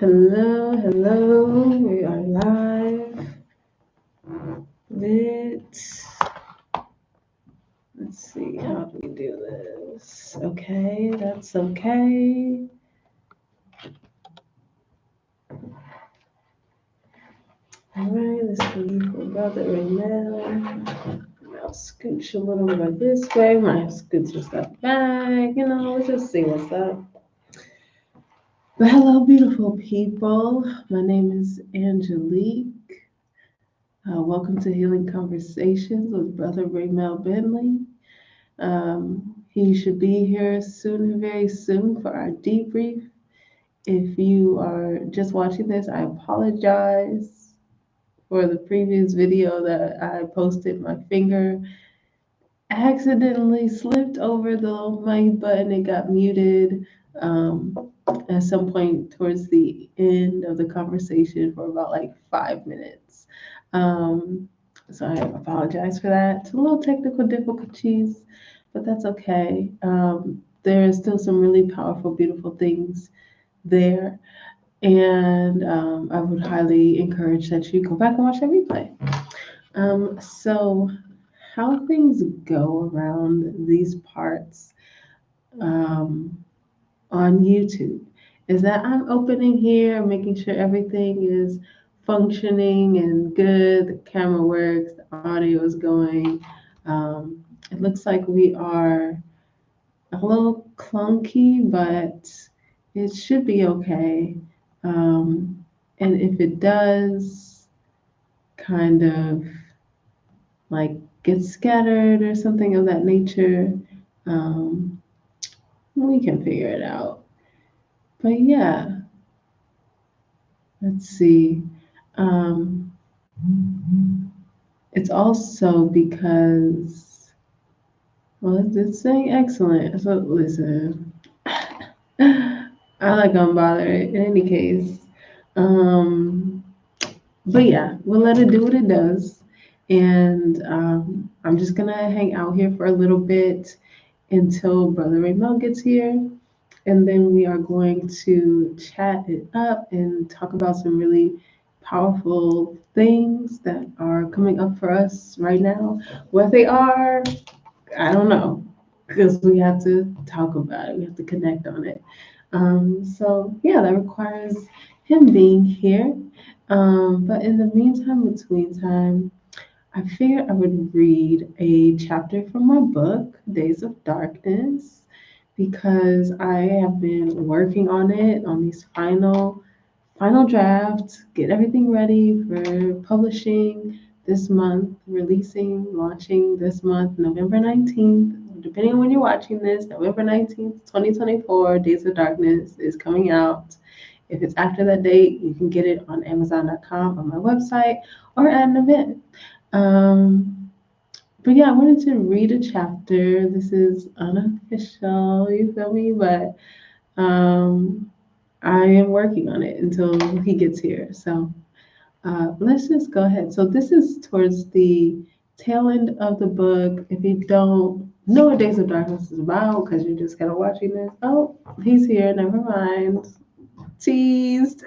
Hello, hello. We are live. Let's see. How do we do this? Okay, that's okay. All right, this is for Brother Raymell. I'll scooch a little bit this way. Might scooch some stuff back. Let's just see what's up. But hello, beautiful people. My name is Angelique. Welcome to Healing Conversations with Brother Raymell Bentley. He should be here soon, very soon, for our debrief. If you are just watching this, I apologize for the previous video that I posted. My finger accidentally slipped over the little mic button. It got muted at some point towards the end of the conversation for about like 5 minutes. So I apologize for that. A little technical difficulties, but that's okay. There are still some really powerful, beautiful things there. And I would highly encourage that you go back and watch that replay. So, how things go around these parts um, on YouTube is that I'm opening here, making sure everything is functioning and good. The camera works, the audio is going. It looks like we are a little clunky, but it should be okay. And if it does kind of like get scattered or something of that nature, um, we can figure it out. But yeah, let's see. Um, it's also because, well, it's saying excellent. So listen, I like unbothered in any case. Um, but yeah, we'll let it do what it does. And I'm just gonna hang out here for a little bit until Brother Raymond gets here. And then we are going to chat it up and talk about some really powerful things that are coming up for us right now. What they are, I don't know, because we have to talk about it, we have to connect on it. So, yeah, that requires him being here. But in the meantime, between time, I figured I would read a chapter from my book, Days of Darkness, because I have been working on it on these final drafts, get everything ready for publishing this month, releasing, launching this month, November 19th. Depending on when you're watching this, November 19th, 2024, Days of Darkness is coming out. If it's after that date, you can get it on Amazon.com on my website or at an event. Um, but yeah, I wanted to read a chapter. This is unofficial, you feel me? But um, I am working on it until he gets here. So let's just go ahead. So this is towards the tail end of the book. If you don't know what Days of Darkness is about, because you're just kind of watching this, oh, he's here. Never mind. Teased.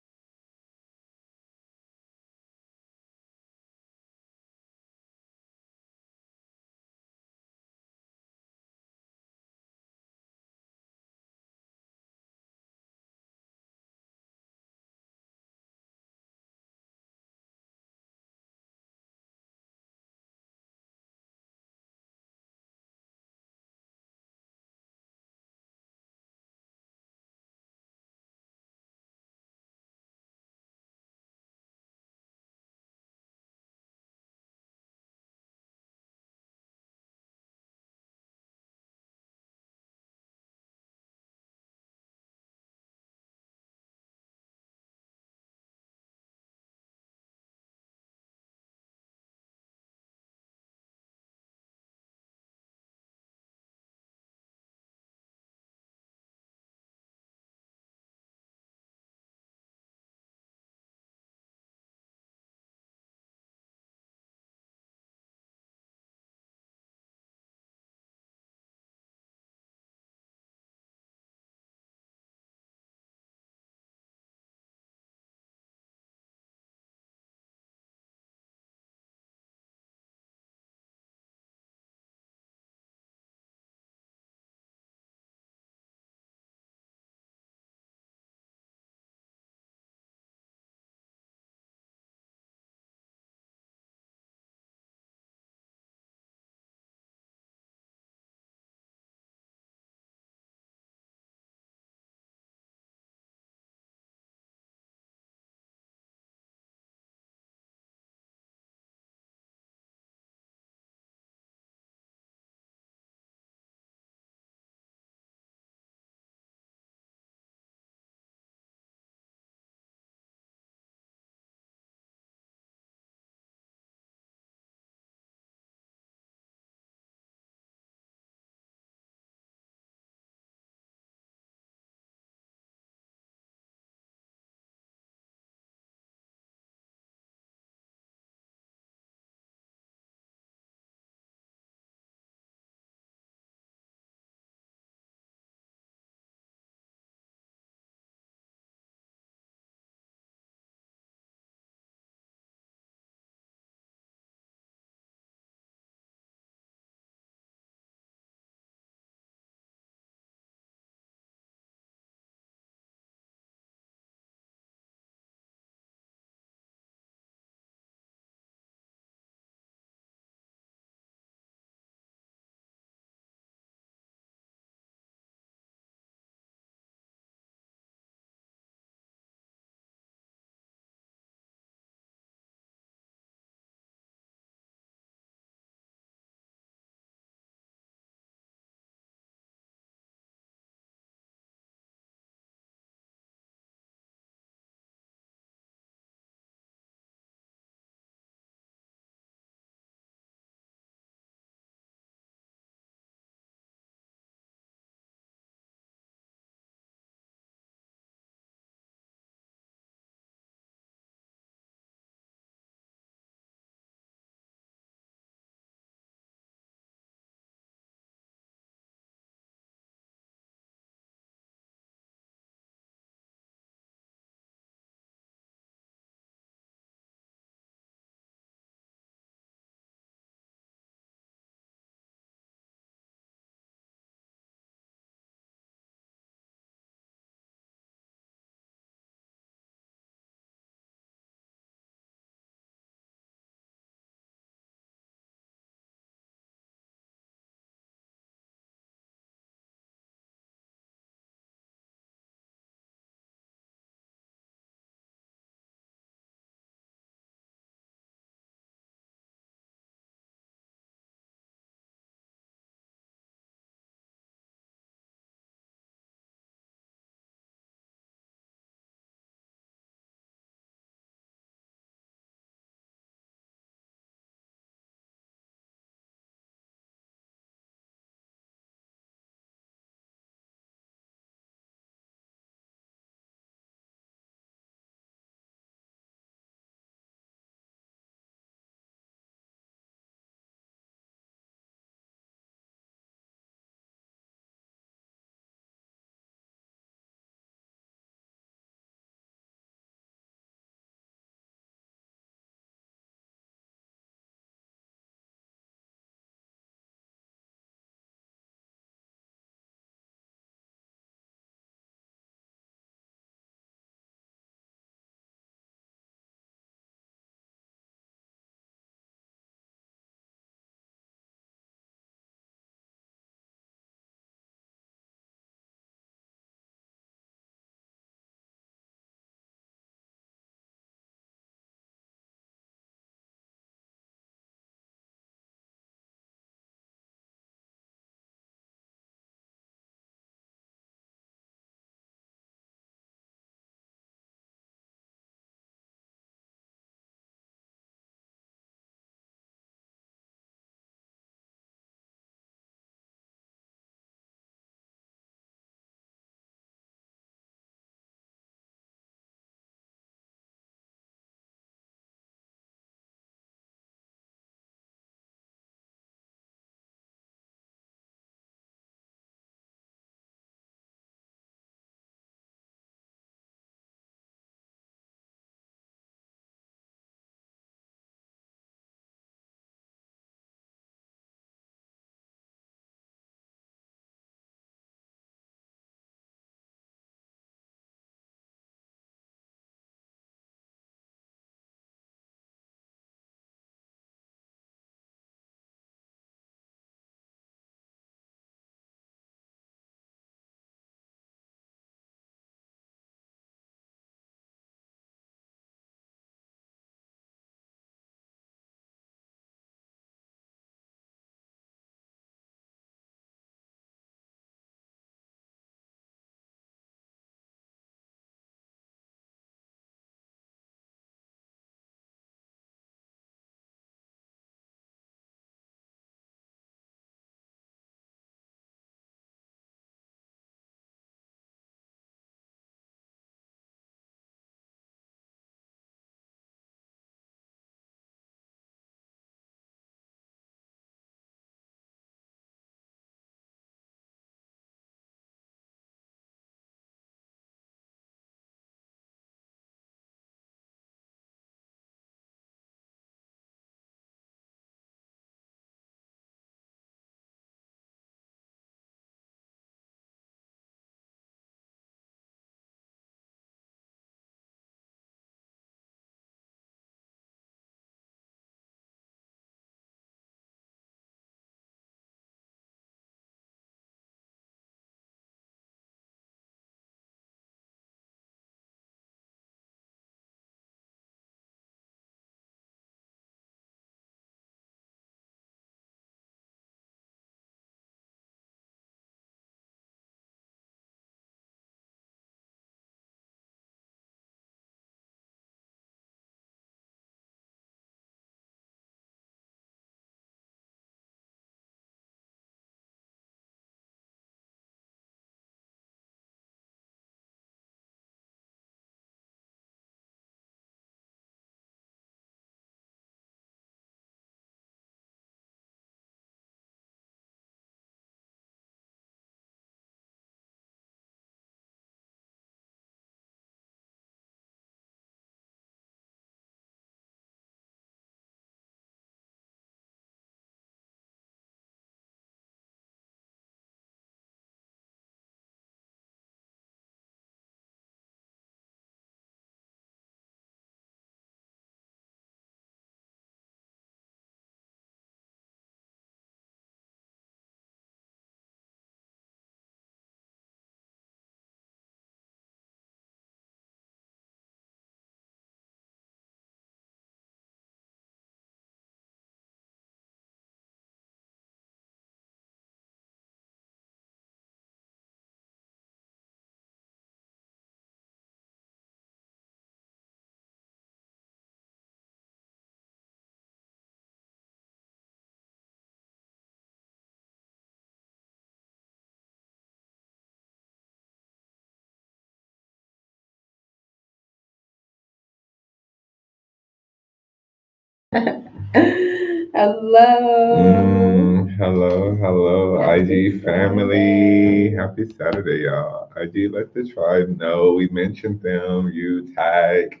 Hello. Hello, hello, Happy IG family. Saturday. Happy Saturday, y'all. IG, let the tribe know we mentioned them. You tag,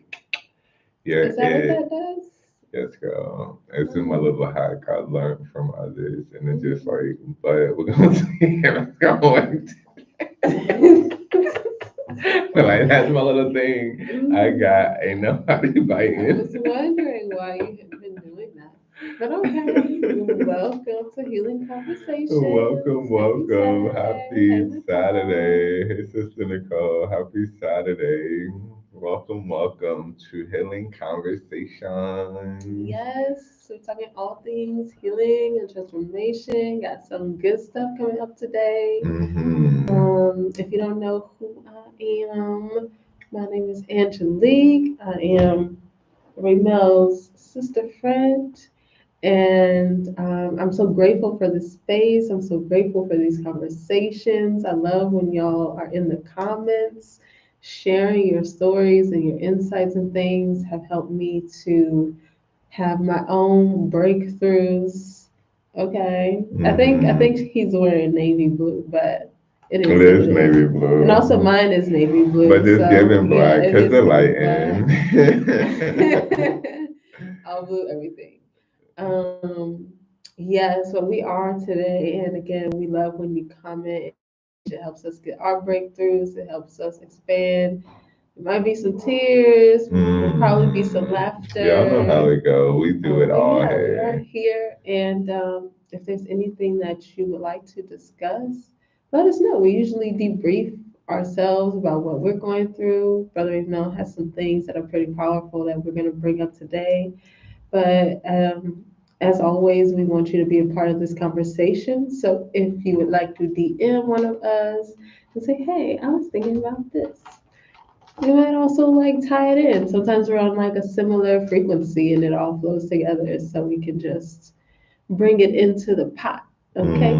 you're Is that what it. that does? Yes, girl. This is my Oh. little hack I learned from others, and it's just Mm. like, but we're gonna see if it's going. But like that's my little thing. I Mm. got ain't nobody I was biting. wondering why you have been doing that. But okay, welcome to Healing Welcome, Conversations. Happy welcome. Saturday. Hey, Happy Nicole. Saturday. Hey, Sister Nicole. Happy Saturday. Welcome, welcome to Healing Conversations. Yes, we're talking all things healing and transformation. Got some good stuff coming up today. Mm-hmm. If you don't know who I am, my name is Angelique. I am Raymell's sister friend. And I'm so grateful for this space. I'm so grateful for these conversations. I love when y'all are in the comments sharing your stories and your insights and things have helped me to have my own breakthroughs. Okay. I think Mm-hmm. he's wearing navy blue, but it It is what is it is. navy And also blue, mine is navy but blue. it's So giving yeah, black it because is the giving light black. in. I'll blue everything. Um, yes, so we are today, and again, we love when you comment and engage. It helps us get our breakthroughs. It helps us expand. There might be some tears. Will probably be some Y'all know how laughter. it go. We do it But all yeah, we are here. here, and if there's anything that you would like to discuss, let us know. We usually debrief ourselves about what we're going through. Brother Emil has some things that are pretty powerful that we're going to bring up today. But as always, we want you to be a part of this conversation. So if you would like to DM one of us and say, hey, I was thinking about this, we might also like tie it in. Sometimes we're on like a similar frequency and it all flows together. So we can just bring it into the pot. Okay?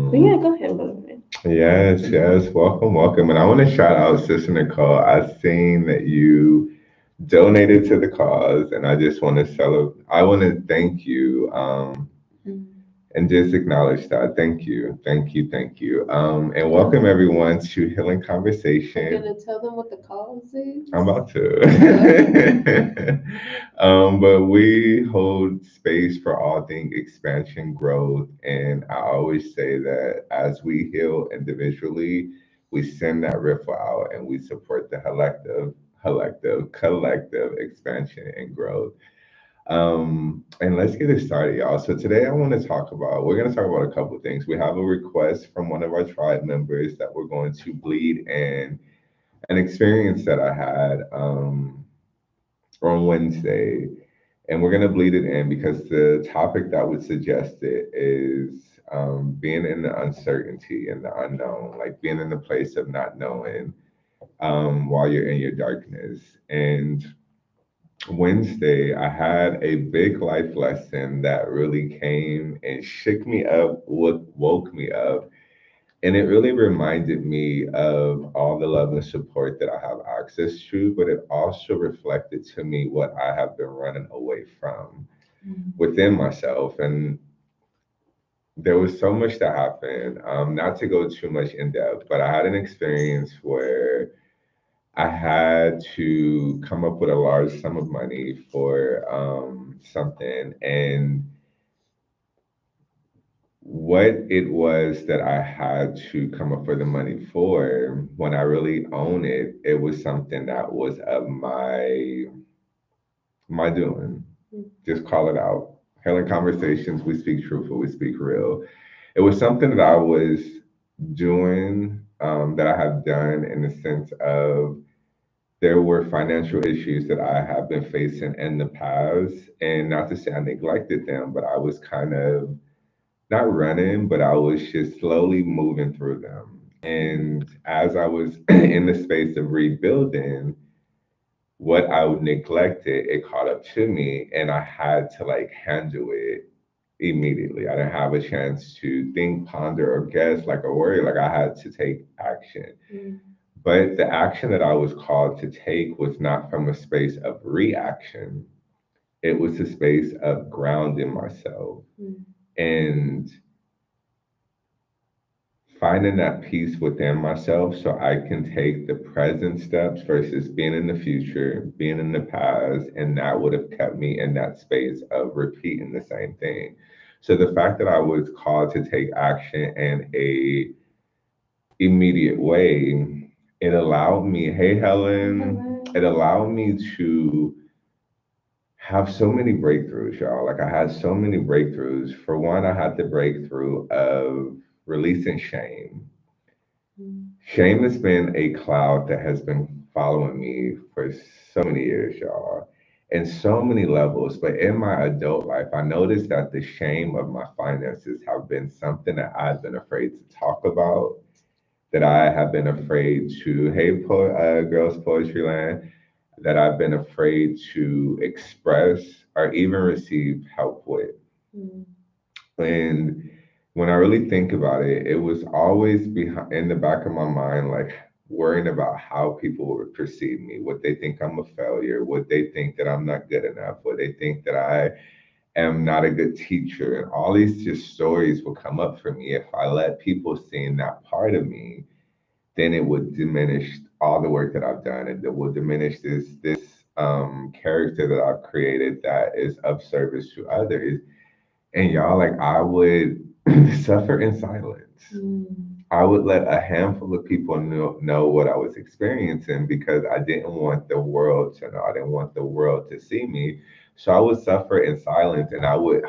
But yeah, Mm. go ahead, William. Yes, yes. Welcome, welcome. And I want to shout out Sister Nicole. I've seen that you donated to the cause, and I just want to celebrate. I want to thank you. And just acknowledge that. Thank you, thank you, thank you. And welcome everyone to Healing Are you Conversation. gonna tell them what the cause I'm is? about Okay. to. But we hold space for all things expansion, growth, and I always say that as we heal individually, we send that ripple out and we support the collective expansion and growth. And let's get it started, y'all. So today we're going to talk about a couple of things. We have a request from one of our tribe members that we're going to bleed in an experience that I had on Wednesday. And we're going to bleed it in because the topic that was suggested is being in the uncertainty and the unknown, like being in the place of not knowing while you're in your darkness. And Wednesday, I had a big life lesson that really came and shook me up, woke me up. And it really reminded me of all the love and support that I have access to, but it also reflected to me what I have been running away from within myself. And there was so much that happened. Not to go too much in depth, but I had an experience where I had to come up with a large sum of money for something. And what it was that I had to come up for the money for, when I really own it, it was something that was of my doing. Just call it out. Hailing conversations, we speak truthful, we speak real. It was something that I was doing, that I have done in the sense of there were financial issues that I have been facing in the past. And not to say I neglected them, but I was kind of not running, but I was just slowly moving through them. And as I was in the space of rebuilding, what I would neglected, it caught up to me, and I had to like handle it immediately. I didn't have a chance to think, ponder, or guess like a worry. Like I had to take action. But the action that I was called to take was not from a space of reaction, It was a space of grounding myself Mm. and finding that peace within myself so I can take the present steps versus being in the future, being in the past, and that would have kept me in that space of repeating the same thing. So the fact that I was called to take action in a immediate way, it allowed me, hey Helen, Hello. it allowed me to have so many breakthroughs, y'all. Like I had so many breakthroughs. For one, I had the breakthrough of releasing shame. Mm. Shame has been a cloud that has been following me for so many years, y'all, in so many levels. But in my adult life, I noticed that the shame of my finances have been something that I've been afraid to talk about, that I have been afraid to, hey, girls, Poetry Land, that I've been afraid to express or even receive help with. Mm. And when I really think about it, it was always behind in the back of my mind, like worrying about how people would perceive me, what they think I'm a failure, what they think that I'm not good enough, what they think that I am not a good teacher. And all these just stories will come up for me if I let people see that part of me, then it would diminish all the work that I've done, and it will diminish this character that I've created that is of service to others. And y'all, like I would suffer in silence. Mm. I would let a handful of people know what I was experiencing because I didn't want the world to know. I didn't want the world to see me. So I would suffer in silence and I would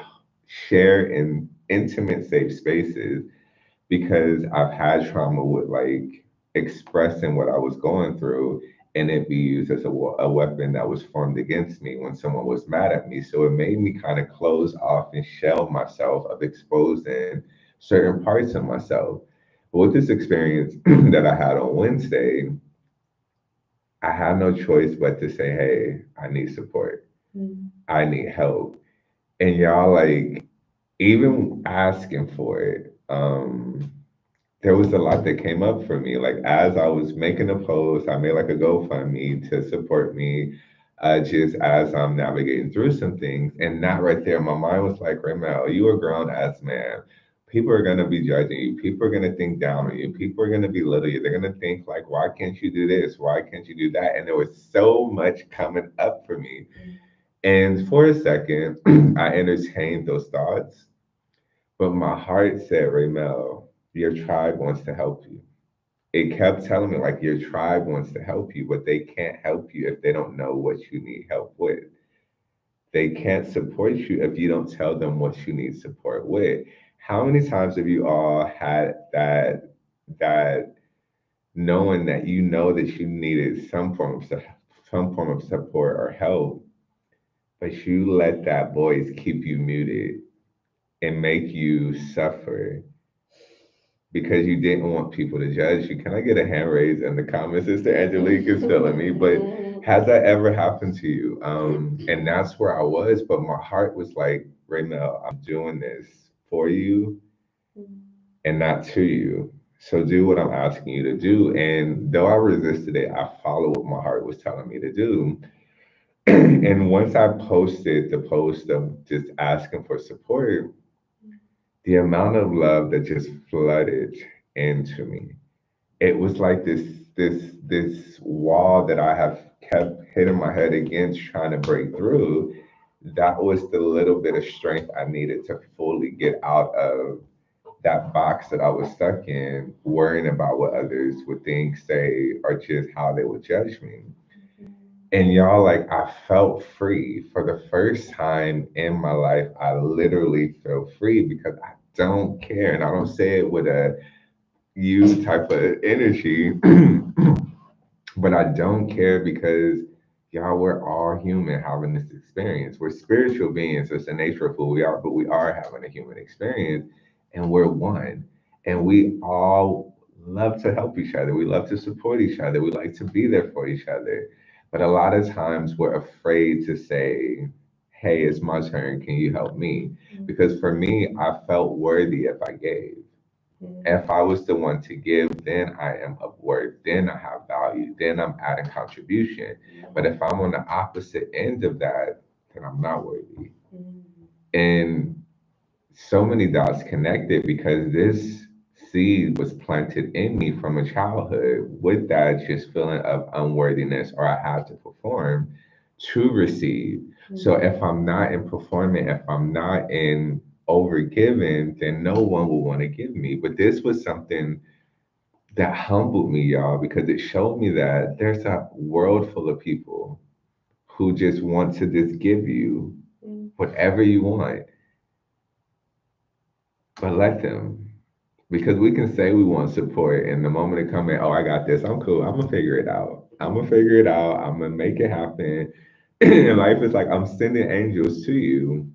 share in intimate, safe spaces because I've had trauma with like expressing what I was going through and it be used as a weapon that was formed against me when someone was mad at me. So it made me kind of close off and shell myself of exposing certain parts of myself. But with this experience that I had on Wednesday, I had no choice but to say, hey, I need support. Mm. I need help. And y'all, like, even asking for it, there was a lot that came up for me. Like as I was making a post, I made like a GoFundMe to support me, just as I'm navigating through some things. And that right there, my mind was like, Raymell, you a grown ass man. People are gonna be judging you. People are gonna think down on you. People are gonna belittle you. They're gonna think like, why can't you do this? Why can't you do that? And there was so much coming up for me. And for a second, I entertained those thoughts, but my heart said, Raymell, your tribe wants to help you. It kept telling me, like, your tribe wants to help you, but they can't help you if they don't know what you need help with. They can't support you if you don't tell them what you need support with. How many times have you all had that knowing that you know that you needed some form of support or help, but you let that voice keep you muted and make you suffer because you didn't want people to judge you. Can I get a hand raise in the comments? Sister Angelique is feeling me, but has that ever happened to you? And that's where I was, but my heart was like, Raymell, I'm doing this for you and not to you. So do what I'm asking you to do. And though I resisted it, I followed what my heart was telling me to do. And once I posted the post of just asking for support, the amount of love that just flooded into me, it was like this wall that I have kept hitting my head against trying to break through. That was the little bit of strength I needed to fully get out of that box that I was stuck in, worrying about what others would think, say, or just how they would judge me. And y'all, like, I felt free for the first time in my life. I literally felt free because I don't care. And I don't say it with a you type of energy, but I don't care because y'all, we're all human having this experience. We're spiritual beings. It's the nature of who we are, but we are having a human experience and we're one. And we all love to help each other. We love to support each other. We like to be there for each other. But a lot of times we're afraid to say, hey, it's my turn. Can you help me? Because for me, I felt worthy if I gave. If I was the one to give, then I am of worth, then I have value, then I'm adding contribution. But if I'm on the opposite end of that, then I'm not worthy. Mm. And so many dots connected because this seed was planted in me from a childhood with that just feeling of unworthiness or I have to perform to receive. So Mm. if I'm not in performing, if I'm not in overgiving, then no one will want to give me. But this was something that humbled me, y'all, because it showed me that there's a world full of people who just want to just give you Mm. whatever you want, but let them. Because we can say we want support, and the moment it comes in, oh, I got this, I'm cool, I'm gonna figure it out. I'm gonna figure it out, I'm gonna make it happen. And life is like, I'm sending angels to you,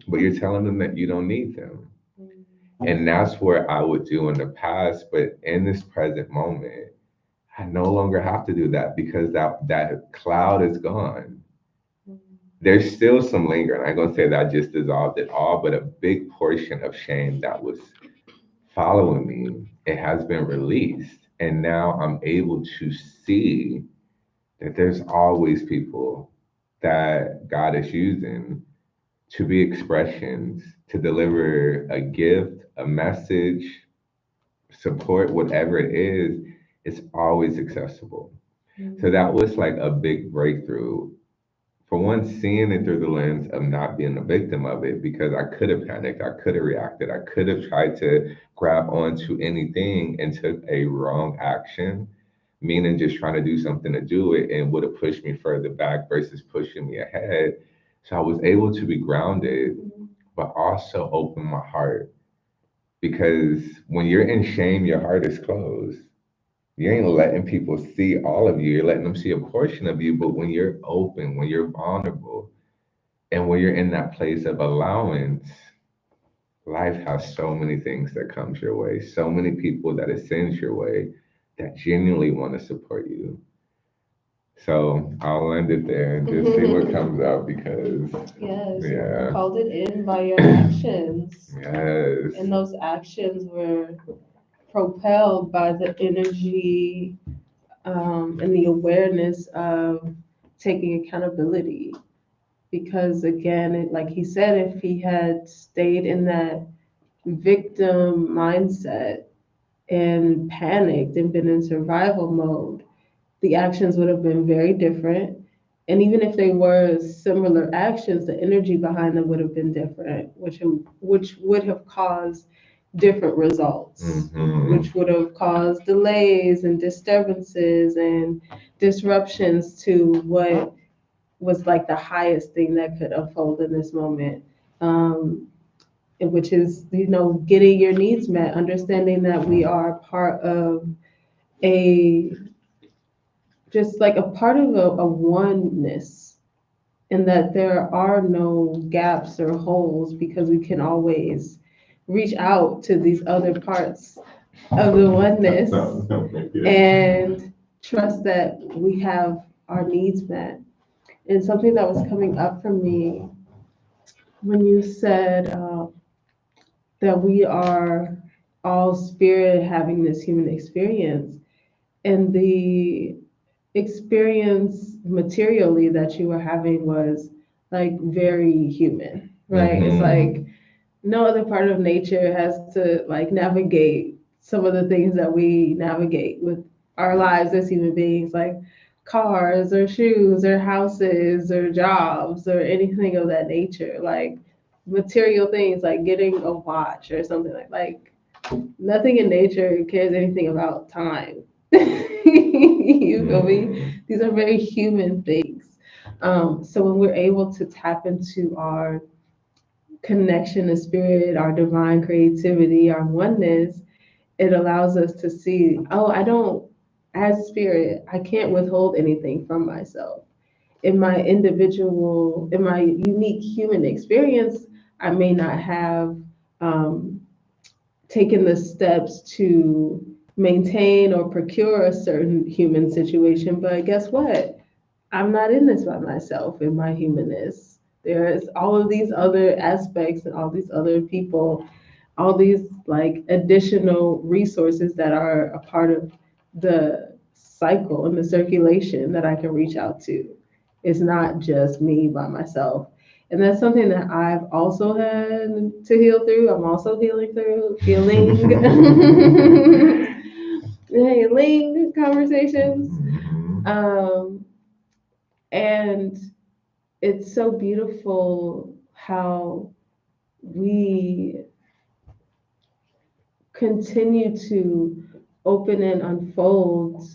but you're telling them that you don't need them. Mm. And that's what I would do in the past, but in this present moment, I no longer have to do that because that cloud is gone. Mm. There's still some lingering. I'm gonna say that I just dissolved it all, but a big portion of shame that was following me, it has been released. And now I'm able to see that there's always people that God is using to be expressions, to deliver a gift, a message, support, whatever it is, it's always accessible. So Mm. that was like a big breakthrough. For one, seeing it through the lens of not being a victim of it, because I could have panicked, I could have reacted, I could have tried to grab onto anything and took a wrong action, meaning just trying to do something to do it and would have pushed me further back versus pushing me ahead. So I was able to be grounded, Mm. but also open my heart. Because when you're in shame, your heart is closed. You ain't letting people see all of you. You're letting them see a portion of you. But when you're open, when you're vulnerable, and when you're in that place of allowance, life has so many things that comes your way, so many people that it sends your way that genuinely want to support you. So I'll end it there and just see what comes up because Yes, you yeah, called it in by your actions. yes. And those actions were propelled by the energy and the awareness of taking accountability. Because again, like he said, if he had stayed in that victim mindset and panicked and been in survival mode, the actions would have been very different. And even if they were similar actions, the energy behind them would have been different, which would have caused different results, Hmm. which would have caused delays and disturbances and disruptions to what was like the highest thing that could unfold in this moment. Um, which is, getting your needs met, understanding that we are part of a just like a part of a oneness, and that there are no gaps or holes because we can always reach out to these other parts of the oneness and trust that we have our needs met. And something that was coming up for me when you said that we are all spirit having this human experience, and the experience materially that you were having was like very human, right? It's Hmm. like no other part of nature has to like navigate some of the things that we navigate with our lives as human beings, like cars or shoes or houses or jobs or anything of that nature, like material things like getting a watch or something like nothing in nature cares anything about time. You feel me? Hmm. These are very human things. So when we're able to tap into our connection to spirit, our divine creativity, our oneness, it allows us to see, oh, I don't, as spirit, I can't withhold anything from myself. In my unique human experience, I may not have um, taken the steps to maintain or procure a certain human situation, but guess what? I'm not in this by myself in my humanness. There's all of these other aspects and all these other people, all these like additional resources that are a part of the cycle and the circulation that I can reach out to. It's not just me by myself. And that's something that I've also had to heal through. I'm also healing through healing healing conversations. Mhm. Um, and it's so beautiful how we continue to open and unfold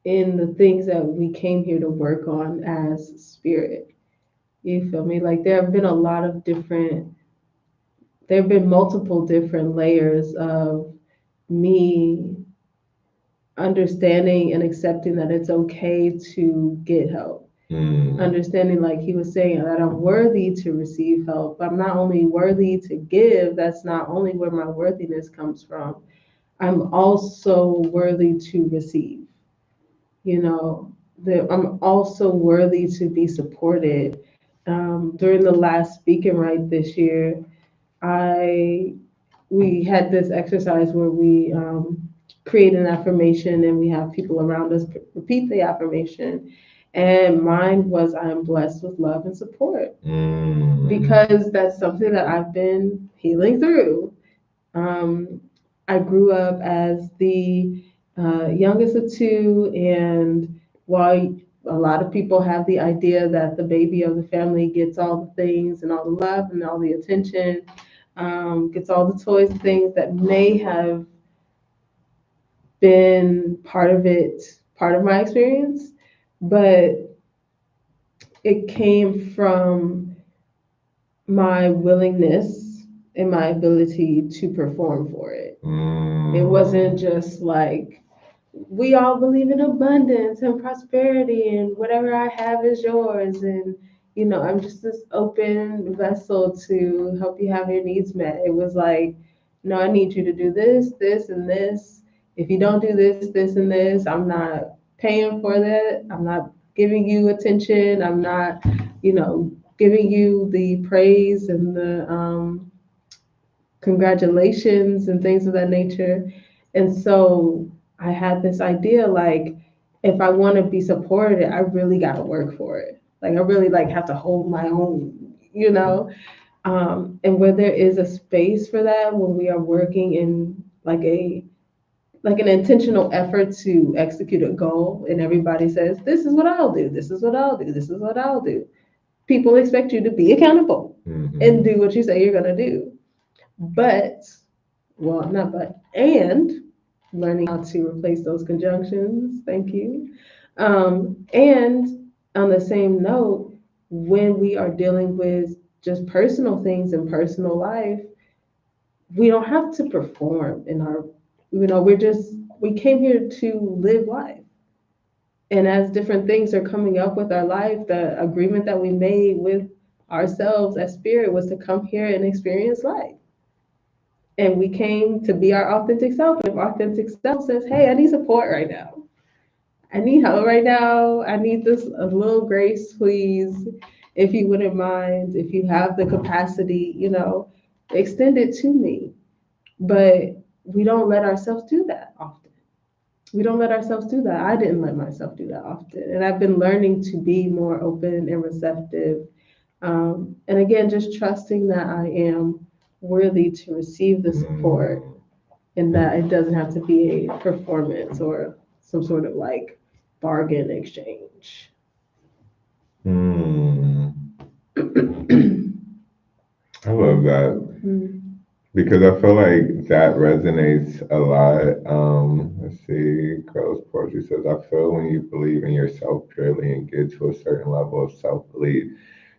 in the things that we came here to work on as spirit. You feel me? Like there have been multiple different layers of me understanding and accepting that it's okay to get help. Mm. Understanding, like he was saying, that I'm worthy to receive help. I'm not only worthy to give, that's not only where my worthiness comes from. I'm also worthy to receive. You know, I'm also worthy to be supported. During the last speak and write this year, I we had this exercise where we create an affirmation and we have people around us repeat the affirmation. And mine was, I'm blessed with love and support, Mm. because that's something that I've been healing through. Um, I grew up as the youngest of two, and while a lot of people have the idea that the baby of the family gets all the things and all the love and all the attention, gets all the toys and things that may have been part of it, part of my experience, but it came from my willingness and my ability to perform for it. It wasn't Mm. just like, we all believe in abundance and prosperity and whatever I have is yours. And, I'm just this open vessel to help you have your needs met. It was like, no, I need you to do this, this, and this. If you don't do this, this, and this, I'm not paying for that. I'm not giving you attention. I'm not, giving you the praise and the congratulations and things of that nature. And so I had this idea, like, if I want to be supported, I really got to work for it. Like, I really have to hold my own, and where there is a space for that, when we are working in like an intentional effort to execute a goal, and everybody says, this is what I'll do, this is what I'll do, this is what I'll do. People expect you to be accountable and Mhm. do what you say you're going to do. But, well, not but, and learning how to replace those conjunctions. Thank you. And on the same note, when we are dealing with just personal things in personal life, we don't have to perform in our, we came here to live life. And as different things are coming up with our life, the agreement that we made with ourselves as spirit was to come here and experience life. And we came to be our authentic self. And if authentic self says, hey, I need support right now, I need help right now, I need this a little grace, please, if you wouldn't mind, if you have the capacity, extend it to me. But we don't let ourselves do that often. We don't let ourselves do that. I didn't let myself do that often. And I've been learning to be more open and receptive. And again, just trusting that I am worthy to receive the support, Mm. and that it doesn't have to be a performance or some sort of like bargain exchange. Mm. Mhm. I love that because I feel like that resonates a lot. Let's see, Carlos Poetry says, I feel when you believe in yourself purely and get to a certain level of self belief,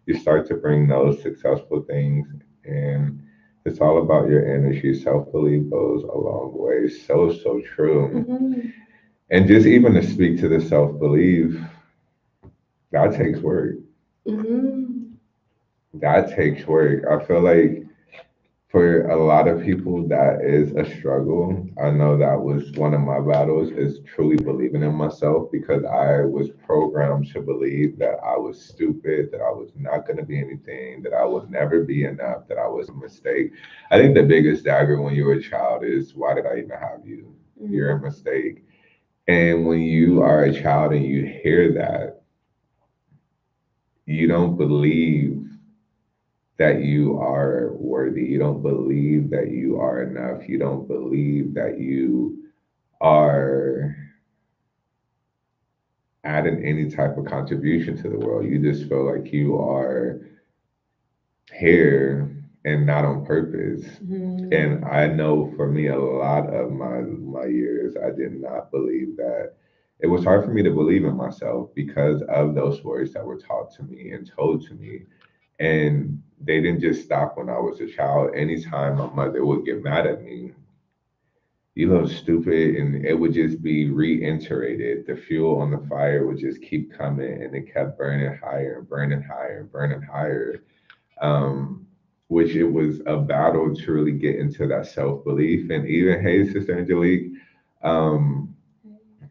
you start to bring those successful things. And it's all about your energy. Self belief goes a long way. So, so true. Mhm. And just even to speak to the self belief, that takes work. Mhm. That takes work. I feel like for a lot of people, that is a struggle. I know that was one of my battles, is truly believing in myself because I was programmed to believe that I was stupid, that I was not going to be anything, that I would never be enough, that I was a mistake. I think the biggest dagger when you're a child is, why did I even have you? You're a Mhm. mistake. And when you are a child and you hear that, you don't believe that you are worthy. You don't believe that you are enough. You don't believe that you are adding any type of contribution to the world. You just feel like you are here and not on purpose. And I know for me, a lot of my years, I did not believe that. It was hard for me to believe in myself because of those words that were taught to me and told to me. And they didn't just stop when I was a child. Anytime my mother would get mad at me, you little stupid, and it would just be reiterated. The fuel on the fire would just keep coming, and it kept burning higher and burning higher and burning higher. Um, which it was a battle to really get into that self belief. And even, hey, Sister Angelique, um,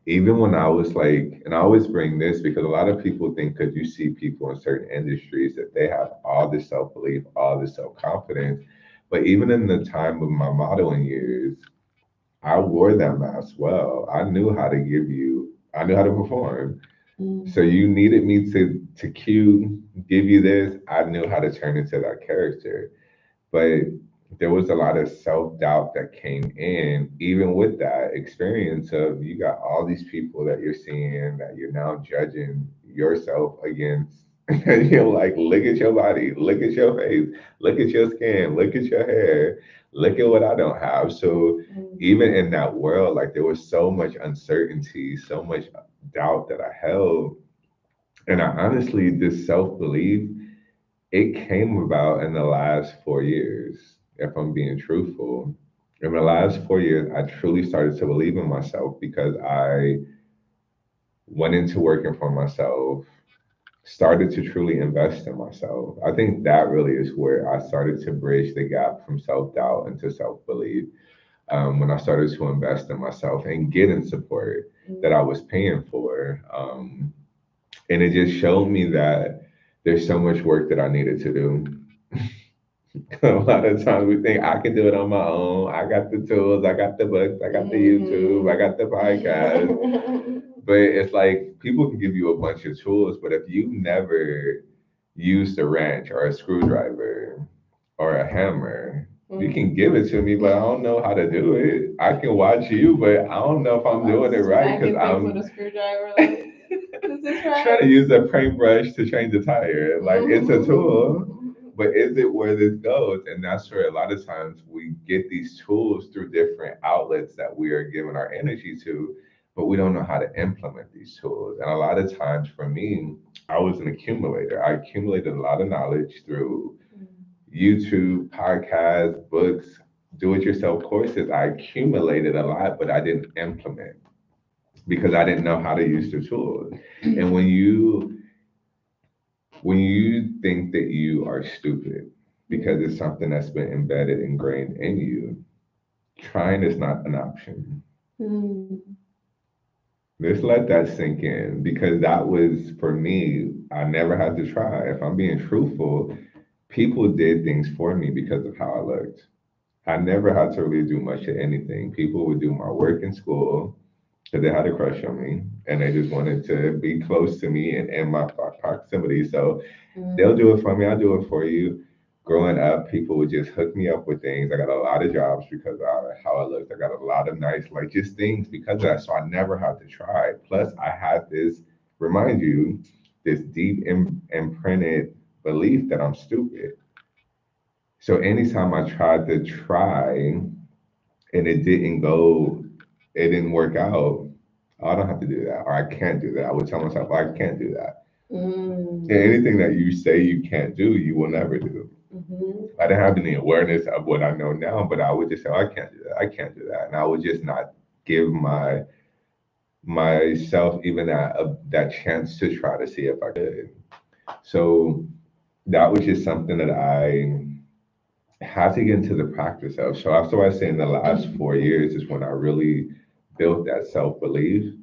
even when I was like, and I always bring this because a lot of people think because you see people in certain industries that they have all this self belief, all this self confidence. But even in the time of my modeling years, I wore that mask well. I knew how to perform. So you needed me to give you this. I knew how to turn into that character. But there was a lot of self doubt that came in, even with that experience of you got all these people that you're seeing that you're now judging yourself against. And you're like, look at your body, look at your face, look at your skin, look at your hair, look at what I don't have. So even in that world, like there was so much uncertainty, so much doubt that I held. And I honestly, this self belief, it came about in the last 4 years, if I'm being truthful. In the last 4 years, I truly started to believe in myself because I went into working for myself, started to truly invest in myself. I think that really is where I started to bridge the gap from self doubt into self belief. When I started to invest in myself and getting support that I was paying for. And it just showed me that there's so much work that I needed to do. A lot of times we think I can do it on my own. I got the tools, I got the books, I got the YouTube, I got the podcast. But it's like people can give you a bunch of tools, but if you never used a wrench or a screwdriver or a hammer, you can give it to me, but I don't know how to do it. I can watch you, but I don't know if I'm doing it right because I'm with a screwdriver. Trying to use a paintbrush to change a tire. Like it's a tool, but is it where this goes? And that's where a lot of times we get these tools through different outlets that we are giving our energy to, but we don't know how to implement these tools. And a lot of times for me, I was an accumulator. I accumulated a lot of knowledge through YouTube, podcasts, books, do it yourself courses. I accumulated a lot, but I didn't implement because I didn't know how to use the tools. And when you think that you are stupid because it's something that's been embedded, ingrained in you, trying is not an option. Let's let that sink in because that was for me. I never had to try. If I'm being truthful, people did things for me because of how I looked. I never had to really do much of anything. People would do my work in school because they had a crush on me and they just wanted to be close to me and in my proximity. So they'll do it for me. I'll do it for you. Growing up, people would just hook me up with things. I got a lot of jobs because of how I looked. I got a lot of nice, like just things because of that. So I never had to try. Plus, I had this, remind you, this deep imprinted belief that I'm stupid. So anytime I tried to try and it didn't work out, oh, I don't have to do that, or I can't do that. I would tell myself, I can't do that. And anything that you say you can't do, you will never do. I didn't have any awareness of what I know now, but I would just say, oh, I can't do that. I can't do that. And I would just not give myself even that chance to try to see if I could. So that was just something that I had to get into the practice of. So after I say in the last 4 years is when I really built that self belief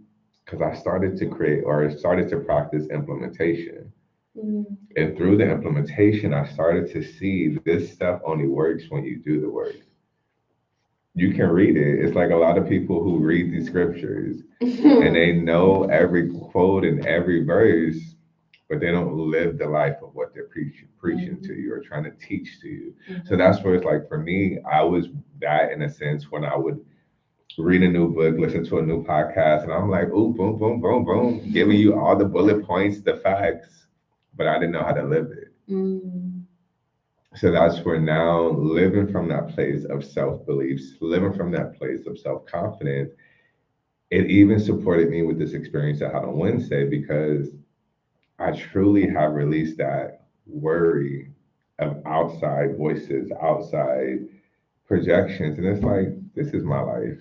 because I started to create or I started to practice implementation. And through the implementation, I started to see this stuff only works when you do the work. You can read it. It's like a lot of people who read these scriptures and they know every quote and every verse, but they don't live the life of what they're preaching to you or trying to teach to you. So that's where it's like for me, I was that in a sense when I would read a new book, listen to a new podcast, and I'm like, ooh, boom, boom, boom, boom, giving you all the bullet points, the facts, but I didn't know how to live it. Mm. So that's where now living from that place of self beliefs, living from that place of self confidence, it even supported me with this experience I had on Wednesday because I truly have released that worry of outside voices, outside projections. And it's like, this is my life.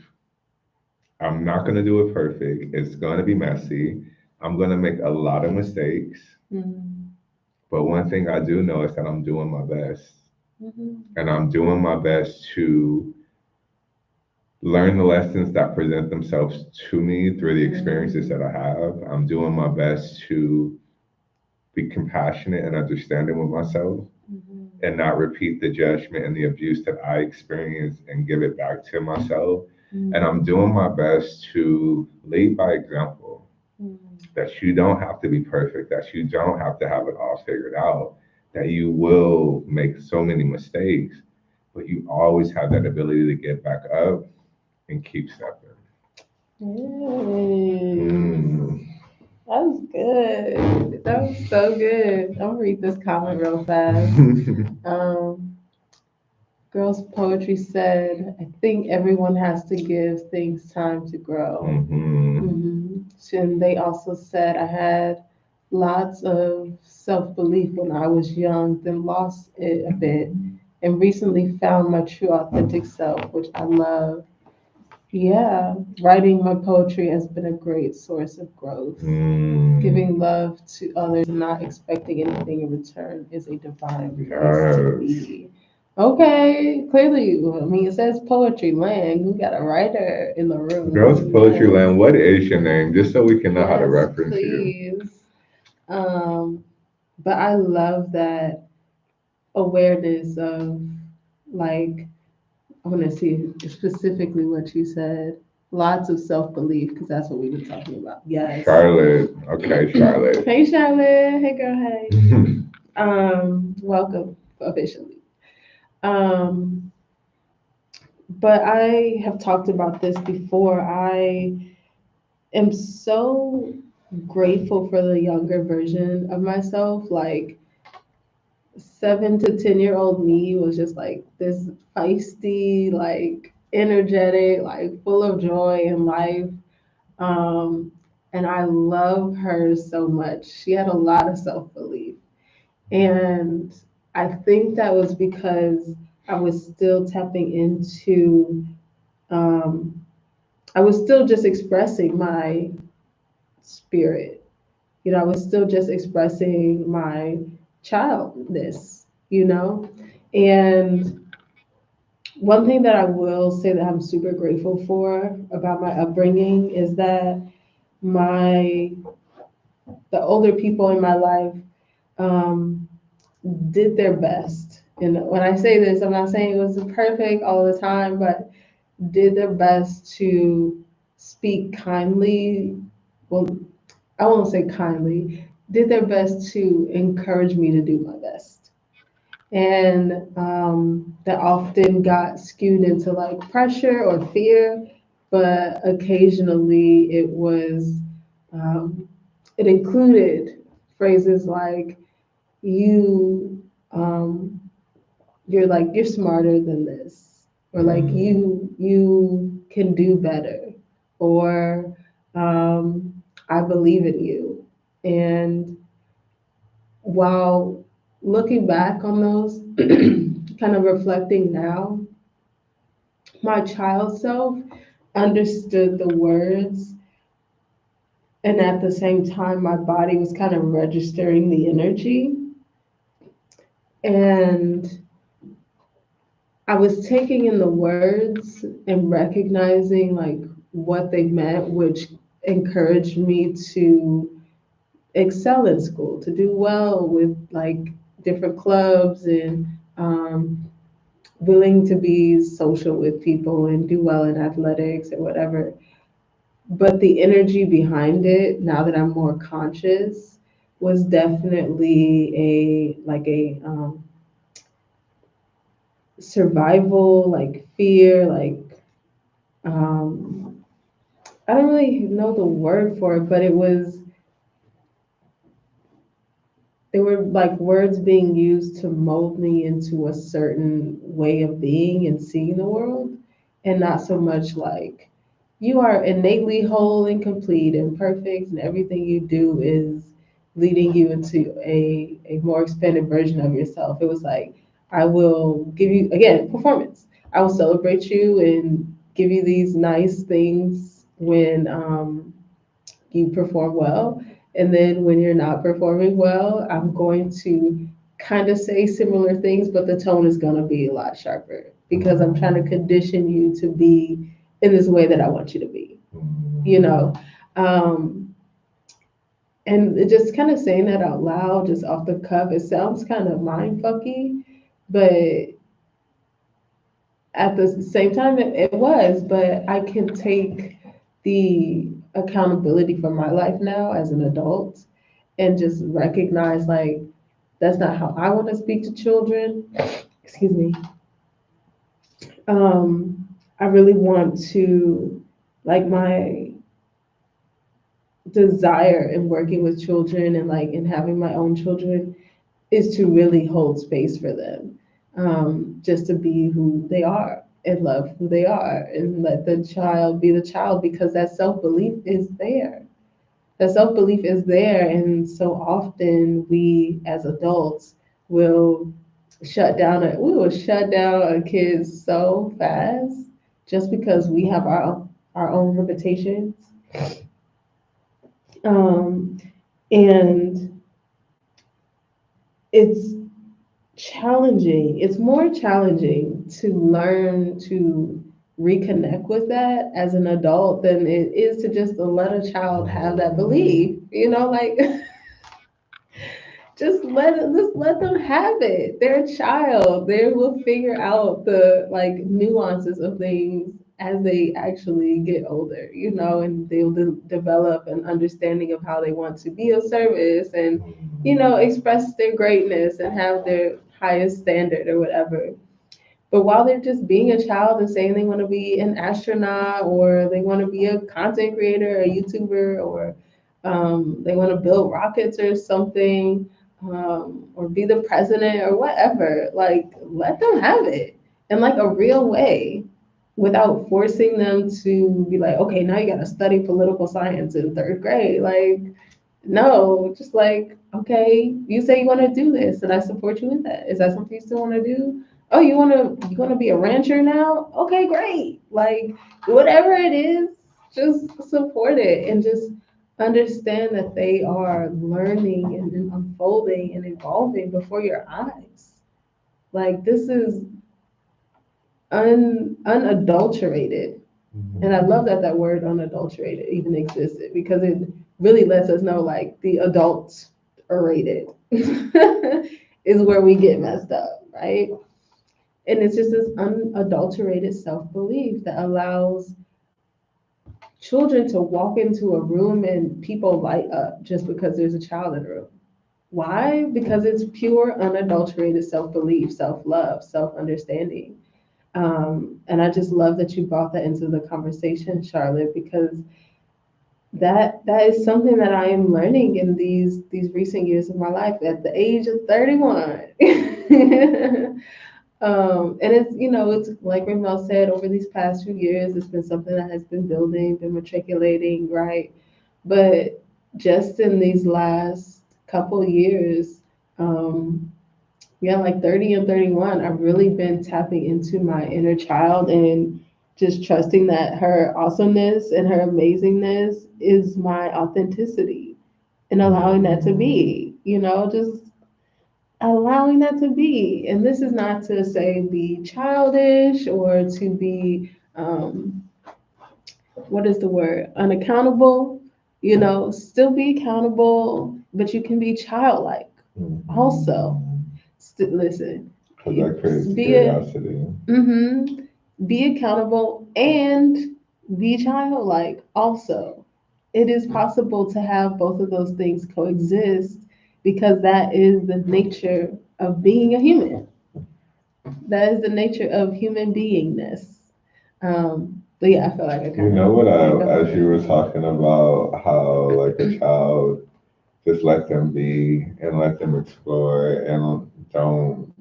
I'm not going to do it perfect. It's going to be messy. I'm going to make a lot of mistakes. Mm. But one thing I do know is that I'm doing my best. Mhm. And I'm doing my best to learn the lessons that present themselves to me through the experiences that I have. I'm doing my best to be compassionate and understanding with myself Mhm. and not repeat the judgment and the abuse that I experienced and give it back to myself. And Mm. I'm doing my best to lead by example, Mm. that you don't have to be perfect, that you don't have to have it all figured out, that you will make so many mistakes, but you always have that ability to get back up and keep stepping. Yes. Mm. That was good. That was so good. I'm gonna read this comment real fast. Um, Girls Poetry said, I think everyone has to give things time to grow. Hmm. And they also said, I had lots of self belief when I was young, then lost it a bit, and recently found my true authentic self, which I love. Yeah, writing my poetry has been a great source of growth. Mm. Giving love to others and not expecting anything in return is a divine place to Yes. be. Okay, clearly, I mean, it says poetry land. We got a writer in the Girls room. Poetry Yes, Land, what is your name? Just so we can know how to yes, reference you. please. Um, but I love that awareness of like I want to see specifically what you said. Lots of self belief because that's what we were talking about. Yes. Charlotte. Okay, Charlotte. Hey Charlotte. Hey girl. Hey. Welcome officially. Um, but I have talked about this before. I am so grateful for the younger version of myself. Like 7 to 10 year old me was just like this feisty, like energetic, like full of joy in life. Um, and I love her so much. She had a lot of self belief. And I think that was because I was still tapping into, um, I was still just expressing my spirit. You know, I was still just expressing my childness, you know? And one thing that I will say that I'm super grateful for about my upbringing is that my the older people in my life um, did their best. And when I say this, I'm not saying it was perfect all the time, but did their best to speak kindly. Well, I won't say kindly, did their best to encourage me to do my best. And that often got skewed into like pressure or fear, but occasionally um, it included phrases like, you um, you're smarter than this, or like you can do better, or I believe in you. And while looking back on those, kind of reflecting now, my child self understood the words, and at the same time my body was kind of registering the energy, and I was taking in the words and recognizing like what they meant, which encouraged me to excel in school, to do well with like different clubs and willing to be social with people and do well in athletics or whatever. But the energy behind it, now that I'm more conscious, was definitely a like a survival, like fear, like um, I don't really know the word for it, but it was they were like words being used to mold me into a certain way of being and seeing the world, and not so much like you are innately whole and complete and perfect, and everything you do is leading you into a more expanded version of yourself. It was like, I will give you, again, performance. I will celebrate you and give you these nice things when you perform well. And then when you're not performing well, I'm going to kind of say similar things, but the tone is going to be a lot sharper because I'm trying to condition you to be in this way that I want you to be, you know? Um, and just kind of saying that out loud, just off the cuff, it sounds kind of mind fucky, but at the same time, it was. But I can take the accountability for my life now as an adult and just recognize like that's not how I want to speak to children. Excuse me. I really want to, like, my desire in working with children and like in having my own children is to really hold space for them, just to be who they are and love who they are and let the child be the child because that self belief is there. The self belief is there, and so often we as adults will we will shut down a kid so fast just because we have our own limitations. Um, and it's challenging. It's more challenging to learn to reconnect with that as an adult than it is to just let a child have that belief. You know, like just let them have it. They're a child. They will figure out the like nuances of things as they actually get older, you know, and they'll develop an understanding of how they want to be of service and, you know, express their greatness and have their highest standard or whatever. But while they're just being a child and saying they want to be an astronaut or they want to be a content creator, a YouTuber, or they want to build rockets or something, or be the president or whatever, like let them have it in like a real way without forcing them to be like, okay, now you got to study political science in third grade. Like, no, just like, okay, you say you want to do this, and I support you with that. Is that something you still want to do? Oh, you want to be a rancher now? Okay, great. Like, whatever it is, just support it and just understand that they are learning and unfolding and evolving before your eyes. Like, this is unadulterated, and I love that that word unadulterated even existed because it really lets us know like the adults are rated is where we get messed up, right? And it's just this unadulterated self belief that allows children to walk into a room and people light up just because there's a child in the room. Why? Because it's pure, unadulterated self belief, self love, self understanding. And I just love that you brought that into the conversation, Charlotte, because that is something that I am learning in these recent years of my life at the age of 31. And it's, you know, it's like Raymell said, over these past few years, it's been something that has been building, been matriculating, right? But just in these last couple years, um, yeah, like 30 and 31, I've really been tapping into my inner child and just trusting that her awesomeness and her amazingness is my authenticity and allowing that to be, you know, just allowing that to be. And this is not to say be childish or to be, what is the word, unaccountable, you know, still be accountable, but you can be childlike also. Listen, Because that creates be a curiosity. mm-hmm, be accountable and be childlike also. It is possible to have both of those things coexist because that is the nature of being a human. That is the nature of human beingness. But yeah, I feel like I You kind know of what? did go As you were there. talking about how like a child, just let them be and let them explore and don't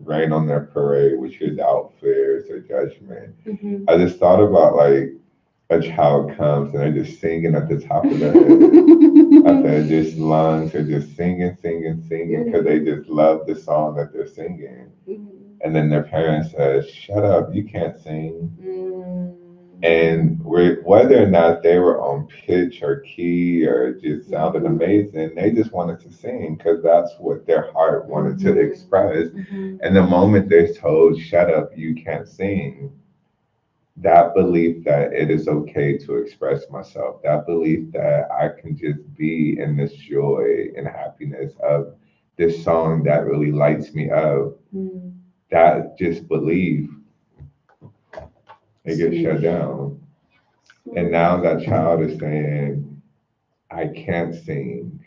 rain on their parade with your doubt, fears, or judgment. Mhm. I just thought about like a child comes and they're just singing at the top of their head, at their just lungs, they're just singing, singing, singing because they just love the song that they're singing. Mhm. And then their parents says, "Shut up, you can't sing." Mm. And whether or not they were on pitch or key or just sounded amazing, they just wanted to sing because that's what their heart wanted to express. Mhm. And the moment they're told, "Shut up, you can't sing," that belief that it is okay to express myself, that belief that I can just be in this joy and happiness of this song that really lights me up, Mm. that just belief, it gets shut Sweet. down. And now that child is saying, I can't sing.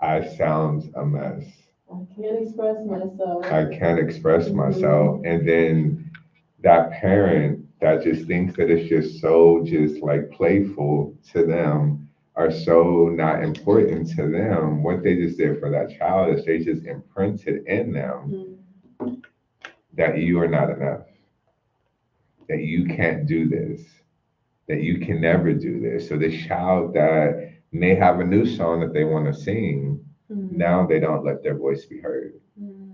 I sound a mess. I can't express myself. I can't express myself. And then that parent that just thinks that it's just so just like playful to them are so not important to them. What they just did for that child is they just imprinted in them Mm. that you are not enough, that you can't do this, that you can never do this. So this child that may have a new song that they want to sing, now they don't let their voice be heard. Mm.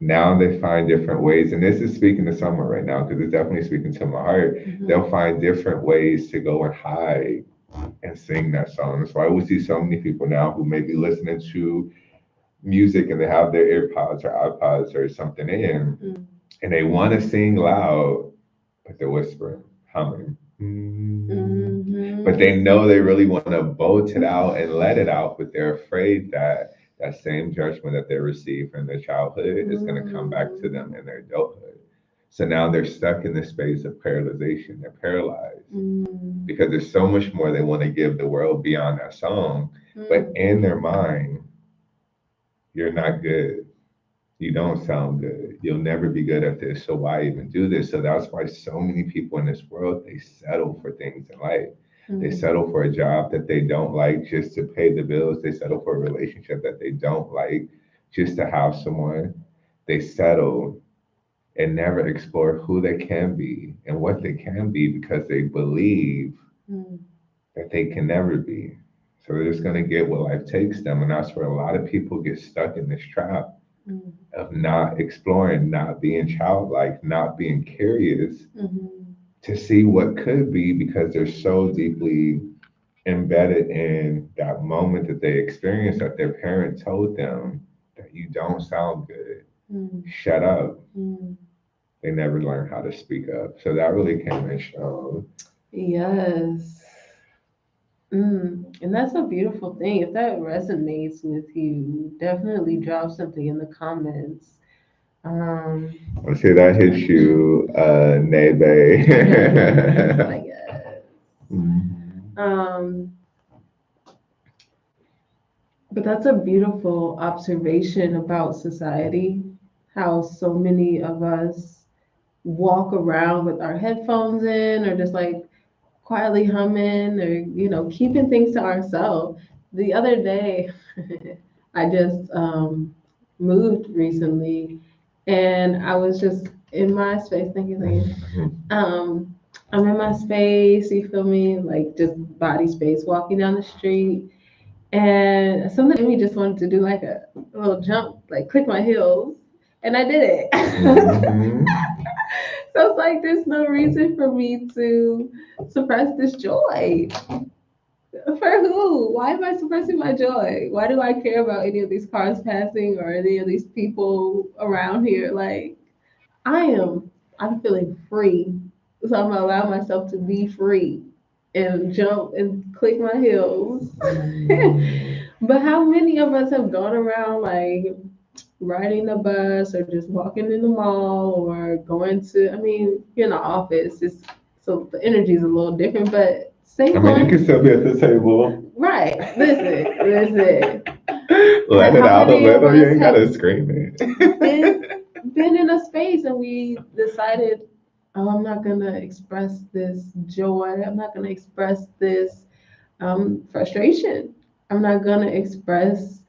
Now they find different ways, and this is speaking to someone right now because it's definitely speaking to my heart. They'll find different ways to go and hide and sing that song. That's why we see so many people now who may be listening to music and they have their earpods or iPods or something in, and they want to sing loud, but they're whispering, humming. But they know they really want to bolt it out and let it out, but they're afraid that that same judgment that they received from their childhood is going to come back to them in their adulthood. So now they're stuck in this space of paralyzation. They're paralyzed because there's so much more they want to give the world beyond that song. But in their mind, you're not good. You don't sound good. You'll never be good at this. So why even do this? So that's why so many people in this world, they settle for things in life. They settle for a job that they don't like just to pay the bills. They settle for a relationship that they don't like just to have someone. They settle and never explore who they can be and what they can be because they believe that they can never be. So they're just going to get what life takes them. And that's where a lot of people get stuck in this trap of not exploring, not being childlike, not being curious to see what could be because they're so deeply embedded in that moment that they experienced that their parent told them that you don't sound good, shut up. They never learned how to speak up. So that really came in strong. Yes. And that's a beautiful thing. If that resonates with you, definitely drop something in the comments. Um, Let's say that hits you, Nebe. like, Mhm. but that's a beautiful observation about society. How so many of us walk around with our headphones in, or just like quietly humming, or keeping things to ourselves. The other day, I just moved recently, and I was just in my space thinking, like, I'm in my space. You feel me? Like just body space, walking down the street, and something in me just wanted to do like a little jump, like click my heels, and I did it. Mhm. So it's like there's no reason for me to suppress this joy. For who? Why am I suppressing my joy? Why do I care about any of these cars passing or any of these people around here? Like I'm feeling free. So I'm gonna allow myself to be free and jump and click my heels. But how many of us have gone around like riding the bus or just walking in the mall or going to, I mean, you're in the office, it's so the energy is a little different, but I same mean, you can point. still be at the table. Right. Listen. Let it How out a many of little. You us ain't have gotta scream been it. been in a space and we decided, oh, I'm not gonna express this joy. I'm not gonna express this frustration. I'm not gonna express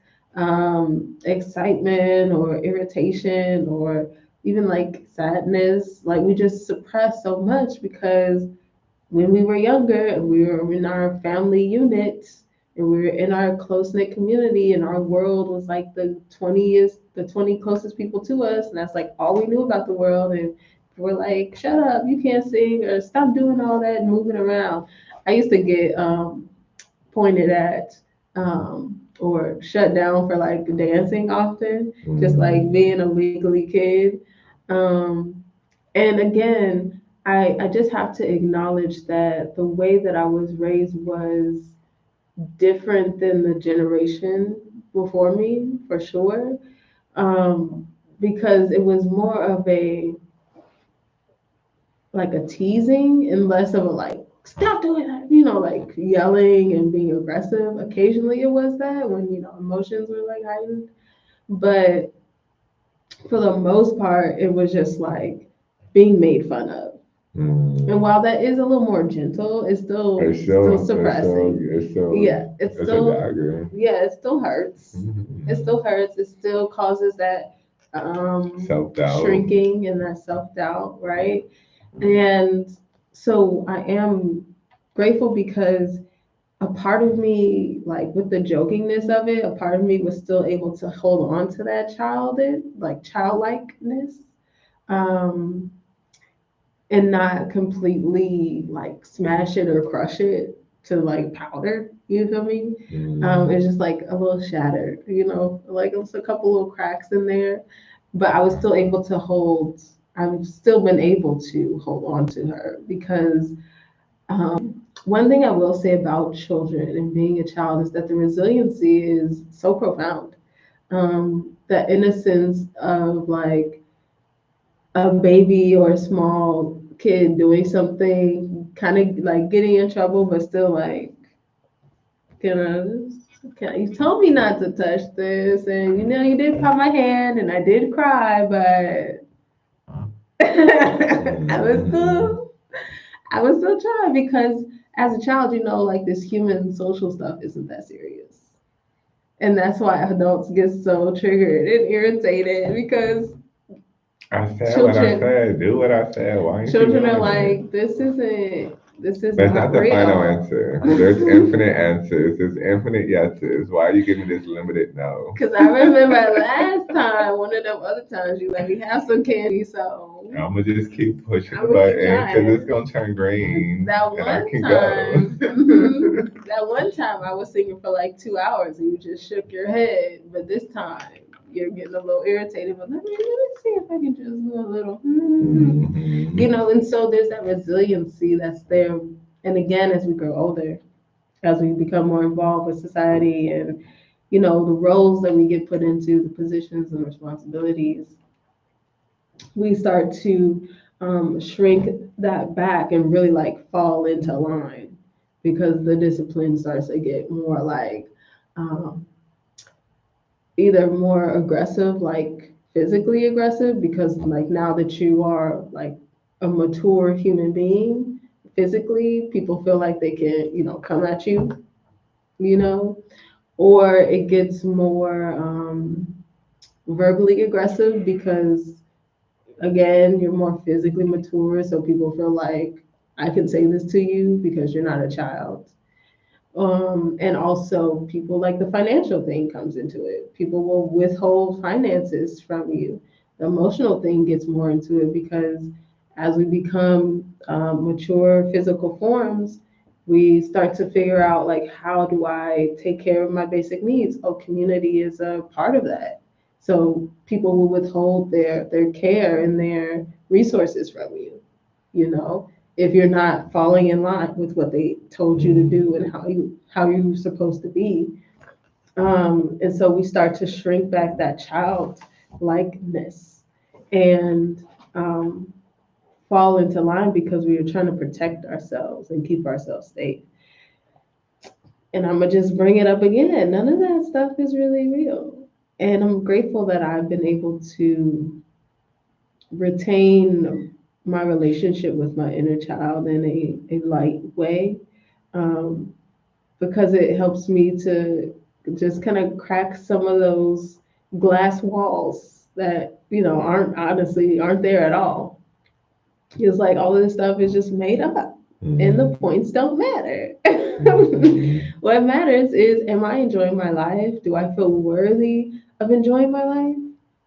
excitement or irritation or even like sadness. Like we just suppress so much because when we were younger and we were in our family unit and we were in our close knit community and our world was like the 20 closest people to us and that's like all we knew about the world and we're like shut up you can't sing or stop doing all that and moving around. I used to get pointed at or shut down for like dancing often, just like Mm, being a legally kid. Um, and again, I just have to acknowledge that the way that I was raised was different than the generation before me, for sure. Um, because it was more of a like a teasing and less of a like stop doing that, like yelling and being aggressive. Occasionally it was that when emotions were like heightened, but for the most part it was just like being made fun of. And mm. while that is a little more gentle, it's still suppressing. Yeah, it's It's a still dagger. yeah, it still hurts. It Mm. still hurts. It still causes that Self doubt. shrinking and that self doubt, right? And so I am grateful because a part of me, like with the jokingness of it, a part of me was still able to hold on to that childlikeness. Um, and not completely like smash it or crush it to like powder. You feel me? Mm. It's just like a little shattered, like it's a couple little cracks in there. But I was still able to hold. I've still been able to hold on to her because one thing I will say about children and being a child is that the resiliency is so profound. The innocence of like a baby or a small kid doing something, kind of like getting in trouble, but still like, you told me not to touch this, and you did pop my hand, and I did cry, but I was Mm. still, I was still trying because as a child, like this human social stuff isn't that serious. And that's why adults get so triggered and irritated because I said what I children said. Do what I said. Why ain't you children are doing it? like, this is But it's not not the final real. answer. There's infinite answers. There's infinite yeses. Why are you giving this limited no? Cause I remember last time, one of them other times, you let me have some candy, so I'm gonna just keep pushing the I'm gonna keep button because it's trying. gonna turn green That and I one can go. time, that one time I was singing for like 2 hours and you just shook your head, but this time you're getting a little irritated. But let me see if I can just do a little, Mhm. And so there's that resiliency that's there. And again, as we grow older, as we become more involved with society and the roles that we get put into, the positions and responsibilities, we start to shrink that back and really like fall into line because the discipline starts to get more like um, either more aggressive, like physically aggressive, because like now that you are like a mature human being, physically, people feel like they can, come at you, you know, or it gets more verbally aggressive because again, you're more physically mature, so people feel like I can say this to you because you're not a child. And also, people like the financial thing comes into it. People will withhold finances from you. The emotional thing gets more into it because as we become mature physical forms, we start to figure out like, how do I take care of my basic needs? Oh, community is a part of that. So people will withhold their care and their resources from you. You know, if you're not falling in line with what they told you to do and how you're supposed to be. And so we start to shrink back that childlikeness and um, fall into line because we are trying to protect ourselves and keep ourselves safe. and I'm gonna just bring it up again. None of that stuff is really real. And I'm grateful that I've been able to retain my relationship with my inner child in a light way, um, because it helps me to just kind of crack some of those glass walls that, aren't honestly aren't there at all. It's like all of this stuff is just made up, and the Mm-hmm. points don't matter. Mm-hmm. What matters is, am I enjoying my life? Do I feel worthy of enjoying my life?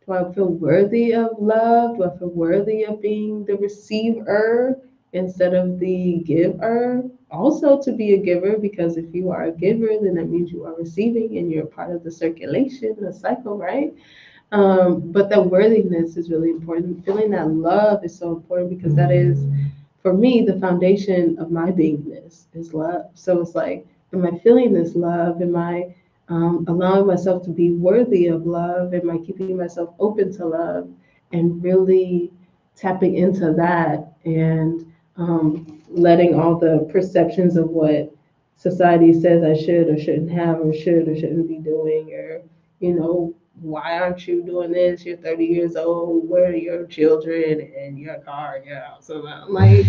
Do I feel worthy of love? Do I feel worthy of being the receiver instead of the giver? Also, to be a giver, because if you are a giver, then that means you are receiving and you're part of the circulation, the cycle, right? But that worthiness is really important. Feeling that love is so important because that is, Mm-hmm. for me, the foundation of my beingness is love. So it's like, am I feeling this love? Am I allowing myself to be worthy of love? Am I keeping myself open to love and really tapping into that and letting all the perceptions of what society says I should or shouldn't have or should or shouldn't be doing, or, why aren't you doing this? You're 30 years old. Where are your children and your car and your house? So I'm like,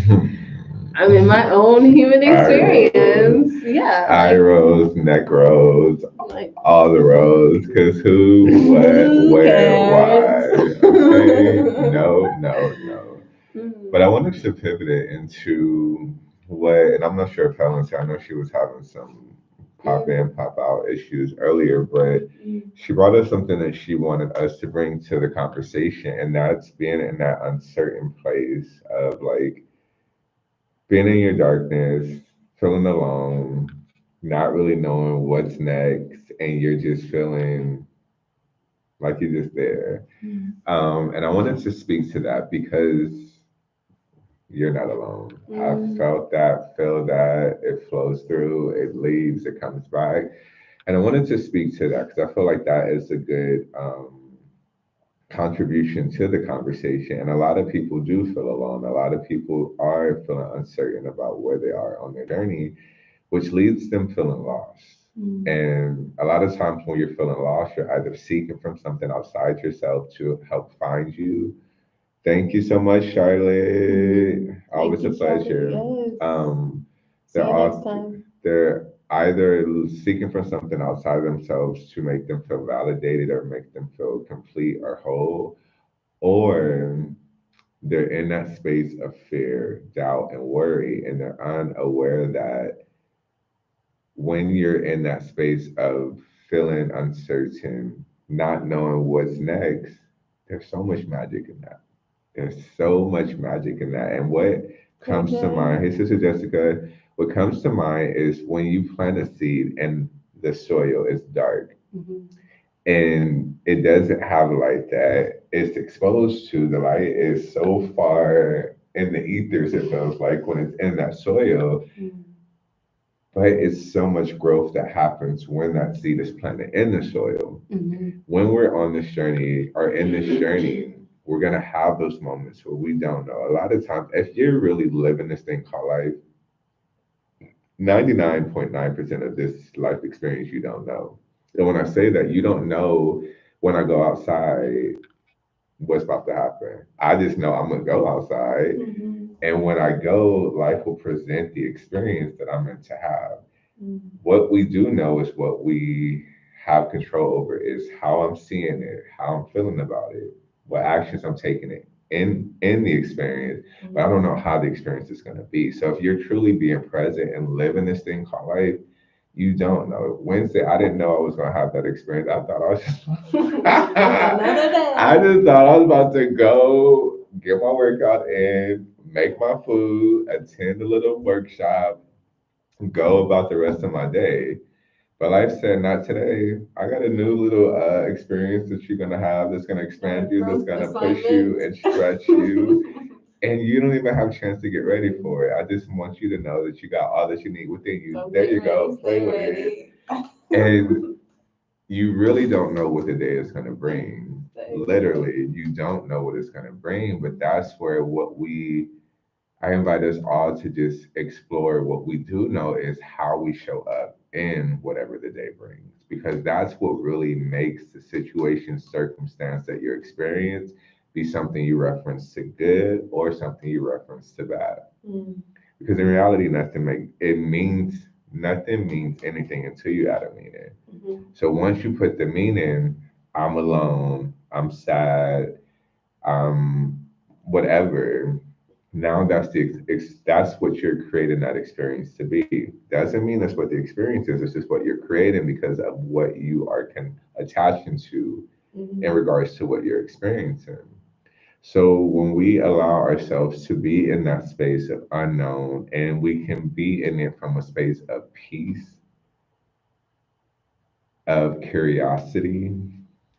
I'm in my own human I rose, experience. Yeah, I rose, neck rose, like all the rows. Cause who, what, who where, cares? why? Okay, no, no, no. But I Mm, wanted to pivot it into what, and I'm not sure if Helen's here. I know she was having some pop mm, in, pop out issues earlier, but mm, she brought us something that she wanted us to bring to the conversation, and that's being in that uncertain place of like being in your darkness, feeling alone, not really knowing what's next, and you're just feeling like you're just there. mm, And I wanted to speak to that because you're not alone. I've mm, felt that, feel that, it flows through, it leaves, it comes back. And I wanted to speak to that because I feel like that is a good contribution to the conversation. And a lot of people do feel alone. A lot of people are feeling uncertain about where they are on their journey, which leads them feeling lost. mm. And a lot of times when you're feeling lost, you're either seeking from something outside yourself to help find you. Thank you so much, Charlotte. Thank Always a you, Charlotte. pleasure. Yes. Um, See they're you next all time. they're either seeking for something outside of themselves to make them feel validated or make them feel complete or whole, or they're in that space of fear, doubt, and worry, and they're unaware that when you're in that space of feeling uncertain, not knowing what's next, there's so much magic in that. There's so much magic in that. And what Hey, comes to Jay. mind, hey, Sister Jessica, what comes to mind is when you plant a seed and the soil is dark Mhm. and it doesn't have light that it's exposed to, the light is so far in the ethers, it feels like when it's in that soil, Mm, but it's so much growth that happens when that seed is planted in the soil. mhm, When we're on this journey or in this journey, we're gonna have those moments where we don't know. A lot of times, if you're really living this thing called life, 99.9% of this life experience you don't know. And when I say that, you don't know when I go outside what's about to happen. I just know I'm gonna go outside, mhm, and when I go, life will present the experience that I'm meant to have. mhm, What we do know is what we have control over is how I'm seeing it, how I'm feeling about it, what actions I'm taking it in the experience. But I don't know how the experience is going to be. So if you're truly being present and living this thing called life, you don't know. Wednesday, I didn't know I was going to have that experience. I thought I was just, Another I day. just thought I was about to go get my workout in, make my food, attend a little workshop, go about the rest of my day. But life said, not today. I got a new little experience that you're gonna have that's gonna expand you, that's Growth gonna push assignment. you and stretch you, and you don't even have a chance to get ready for it. I just want you to know that you got all that you need within you. So There get you ready, go, play stay with it. ready. And you really don't know what the day is gonna bring. Stay ready. Literally, you don't know what it's gonna bring, but that's where what we I invite us all to just explore what we do know is how we show up in whatever the day brings, because that's what really makes the situation, circumstance that you're experiencing be something you reference to good or something you reference to bad. Mm. Because in reality, nothing means anything until you add a meaning. Mhm. So once you put the meaning, I'm alone, I'm sad, whatever. Now that's what you're creating that experience to be. Doesn't mean that's what the experience is. It's just what you're creating because of what you are attaching to in Mhm. regards to what you're experiencing. So when we allow ourselves to be in that space of unknown, and we can be in it from a space of peace, of curiosity,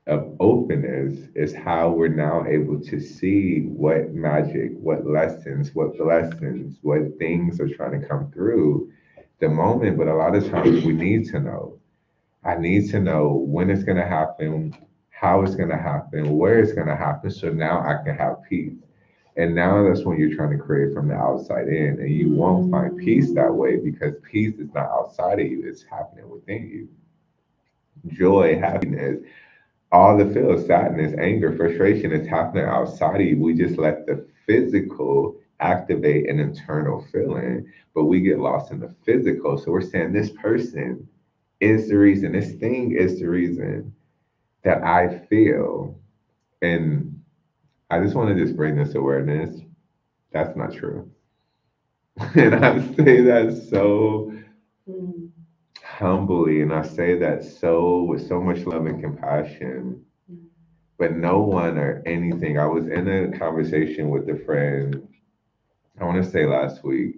of openness, is how we're now able to see what magic, what lessons, what blessings, what things are trying to come through the moment. But a lot of times we need to know. I need to know when it's going to happen, how it's going to happen, where it's going to happen, so now I can have peace. And now that's when you're trying to create from the outside in, and you won't find peace that way because peace is not outside of you, it's happening within you. Joy, happiness, all the feels, sadness, anger, frustration is happening outside of you. We just let the physical activate an internal feeling, but we get lost in the physical. So we're saying this person is the reason, this thing is the reason that I feel. And I just want to just bring this awareness. That's not true. And I say that so Mm. humbly, and I say that so with so much love and compassion. Mm. But no one or anything. I was in a conversation with a friend, I want to say last week,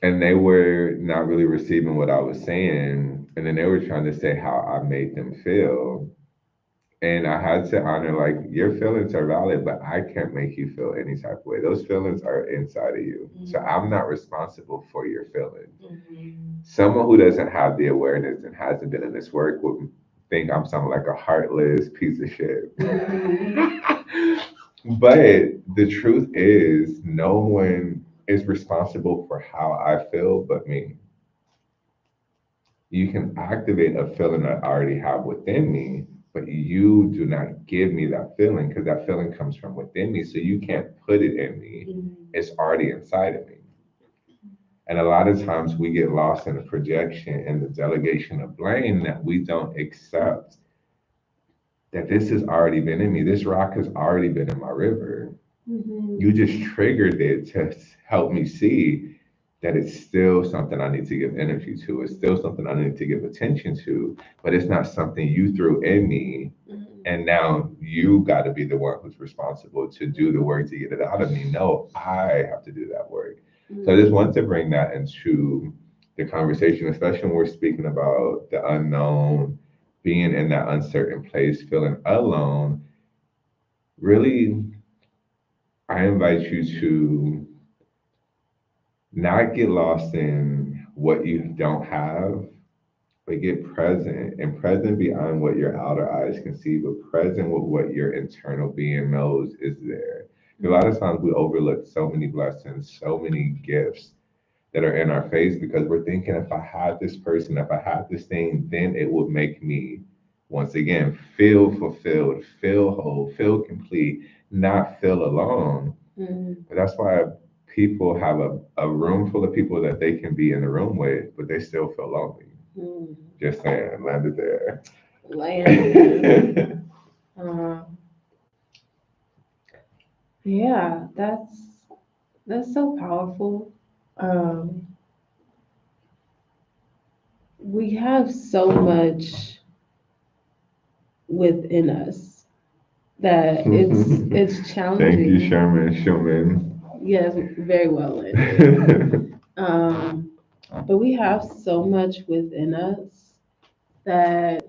and they were not really receiving what I was saying. And then they were trying to say how I made them feel. And I had to honor, like, your feelings are valid, but I can't make you feel any type of way. Those feelings are inside of you. So I'm not responsible for your feelings. Mhm. Someone who doesn't have the awareness and hasn't been in this work would think I'm something like a heartless piece of shit. Mhm. But the truth is, no one is responsible for how I feel but me. You can activate a feeling that I already have within me, but you do not give me that feeling because that feeling comes from within me. So you can't put it in me. Mhm. It's already inside of me. And a lot of times we get lost in the projection and the delegation of blame that we don't accept that this has already been in me. This rock has already been in my river. You Mhm. just triggered it to help me see that it's still something I need to give energy to. It's still something I need to give attention to, but it's not something you threw in me. Mhm. And now you got to be the one who's responsible to do the work to get it out of me. No, I have to do that work. So I just Mhm. want to bring that into the conversation, especially when we're speaking about the unknown, being in that uncertain place, feeling alone. Really, I invite you to not get lost in what you don't have, but get present and present beyond what your outer eyes can see, but present with what your internal being knows is there. A lot of times we overlook so many blessings, so many gifts that are in our face because we're thinking if I had this person, if I had this thing, then it would make me once again feel fulfilled, feel whole, feel complete, not feel alone. Mhm. But that's why people have a room full of people that they can be in the room with, but they still feel lonely. Mhm. Just saying, landed there. Landed. Uh, yeah, that's so powerful. Um, we have so much within us that it's Thank you, challenging. Sherman Schumann. Yes, very well landed. Um, but we have so much within us that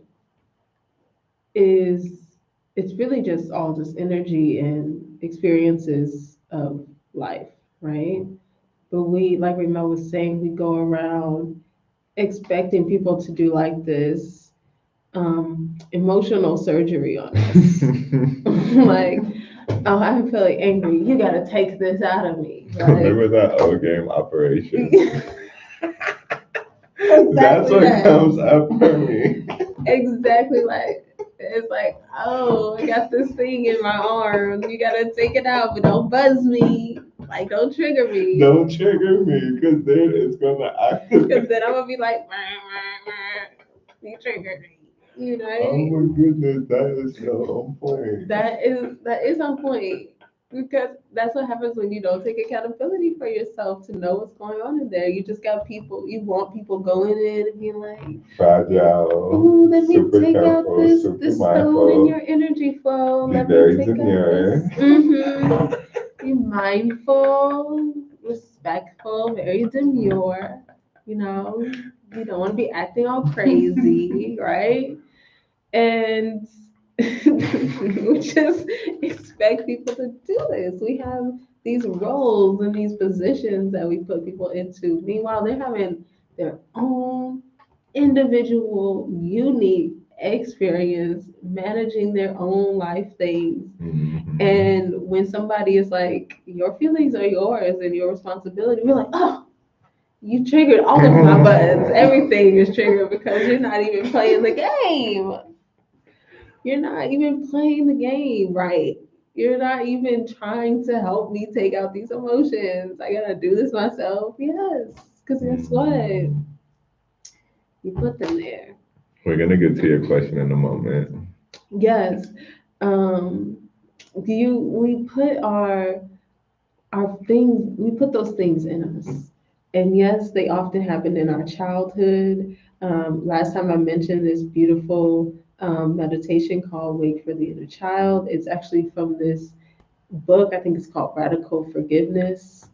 is it's really just all just energy and experiences of life, right? But we, like Raymell was saying, we go around expecting people to do like this emotional surgery on us. Like, oh, I'm feeling angry. You got to take this out of me. Like, Remember that old game Operation? That's Exactly what that. comes up for me. Exactly like it's like, oh, I got this thing in my arm. You gotta take it out, but don't buzz me. Like, don't trigger me. Don't trigger me, because then it's gonna Because activate. then I'm gonna be like, "Wah, wah, wah." You triggered me. You Oh know? my goodness, that is so on point. That is on point. Because that's what happens when you don't take accountability for yourself to know what's going on in there. You just got people, you want people going in and being like, Fragile, oh, let me super take out careful, this super this stone in mindful, your energy flow. be Let me very take out this. demure. Be mindful, respectful, very demure. You know, you don't want to be acting all crazy, right? And we just expect people to do this. We have these roles and these positions that we put people into. Meanwhile, they're having their own individual, unique experience managing their own life things. Mhm. And when somebody is like, your feelings are yours and your responsibility, we're like, oh, you triggered all of my buttons. Everything is triggered because you're not even playing the game. You're not even playing the game right. You're not even trying to help me take out these emotions. I gotta do this myself. Yes, because guess what? You put them there. We're gonna get to your question in a moment. Yes. Um, we put our things, we put those things in us. And yes, they often happen in our childhood. Last time I mentioned this beautiful meditation called Wake for the Inner Child. It's actually from this book. I think it's called Radical Forgiveness.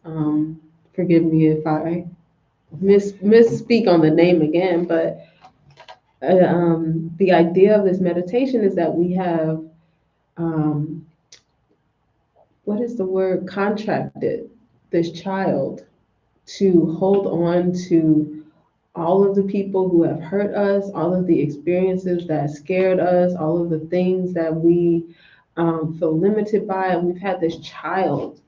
Forgive me if I misspeak on the name again, but the idea of this meditation is that we have, um, what is the word, contracted this child to hold on to all of the people who have hurt us, all of the experiences that scared us, all of the things that we feel limited by. And we've had this child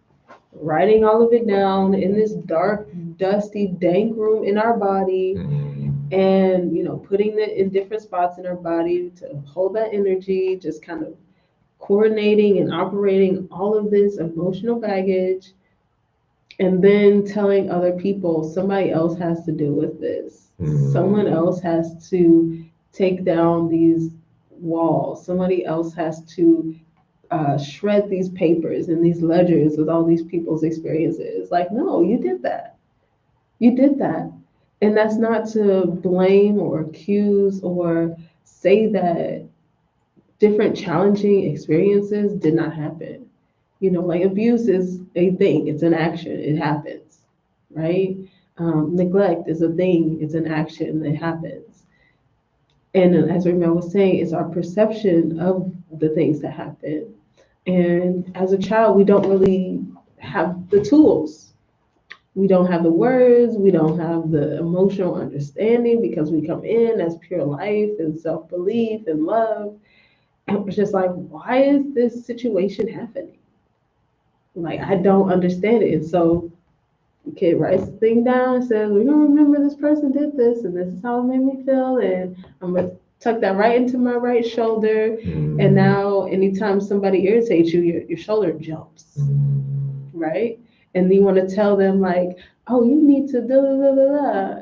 writing all of it down in this dark, dusty, dank room in our body, Mm. and putting it in different spots in our body to hold that energy, just kind of coordinating and operating all of this emotional baggage, and then telling other people somebody else has to deal with this. Someone Mm. else has to take down these walls. Somebody else has to shred these papers and these ledgers with all these people's experiences. Like, no, you did that. You did that. And that's not to blame or accuse or say that different challenging experiences did not happen. Like abuse is a thing, it's an action, it happens, right? Neglect is a thing, it's an action that happens. And as Raymell was saying, it's our perception of the things that happen. And as a child, we don't really have the tools. We don't have the words, we don't have the emotional understanding because we come in as pure life and self belief and love. And it was just like, why is this situation happening? Like, I don't understand it. And so the kid writes the thing down and says, we're gonna remember this person did this and this is how it made me feel, and I'm gonna tuck that right into my right shoulder. And Mm. now anytime somebody irritates you, your shoulder jumps, Mm. right? And you want to tell them like, oh, you need to da da da da da,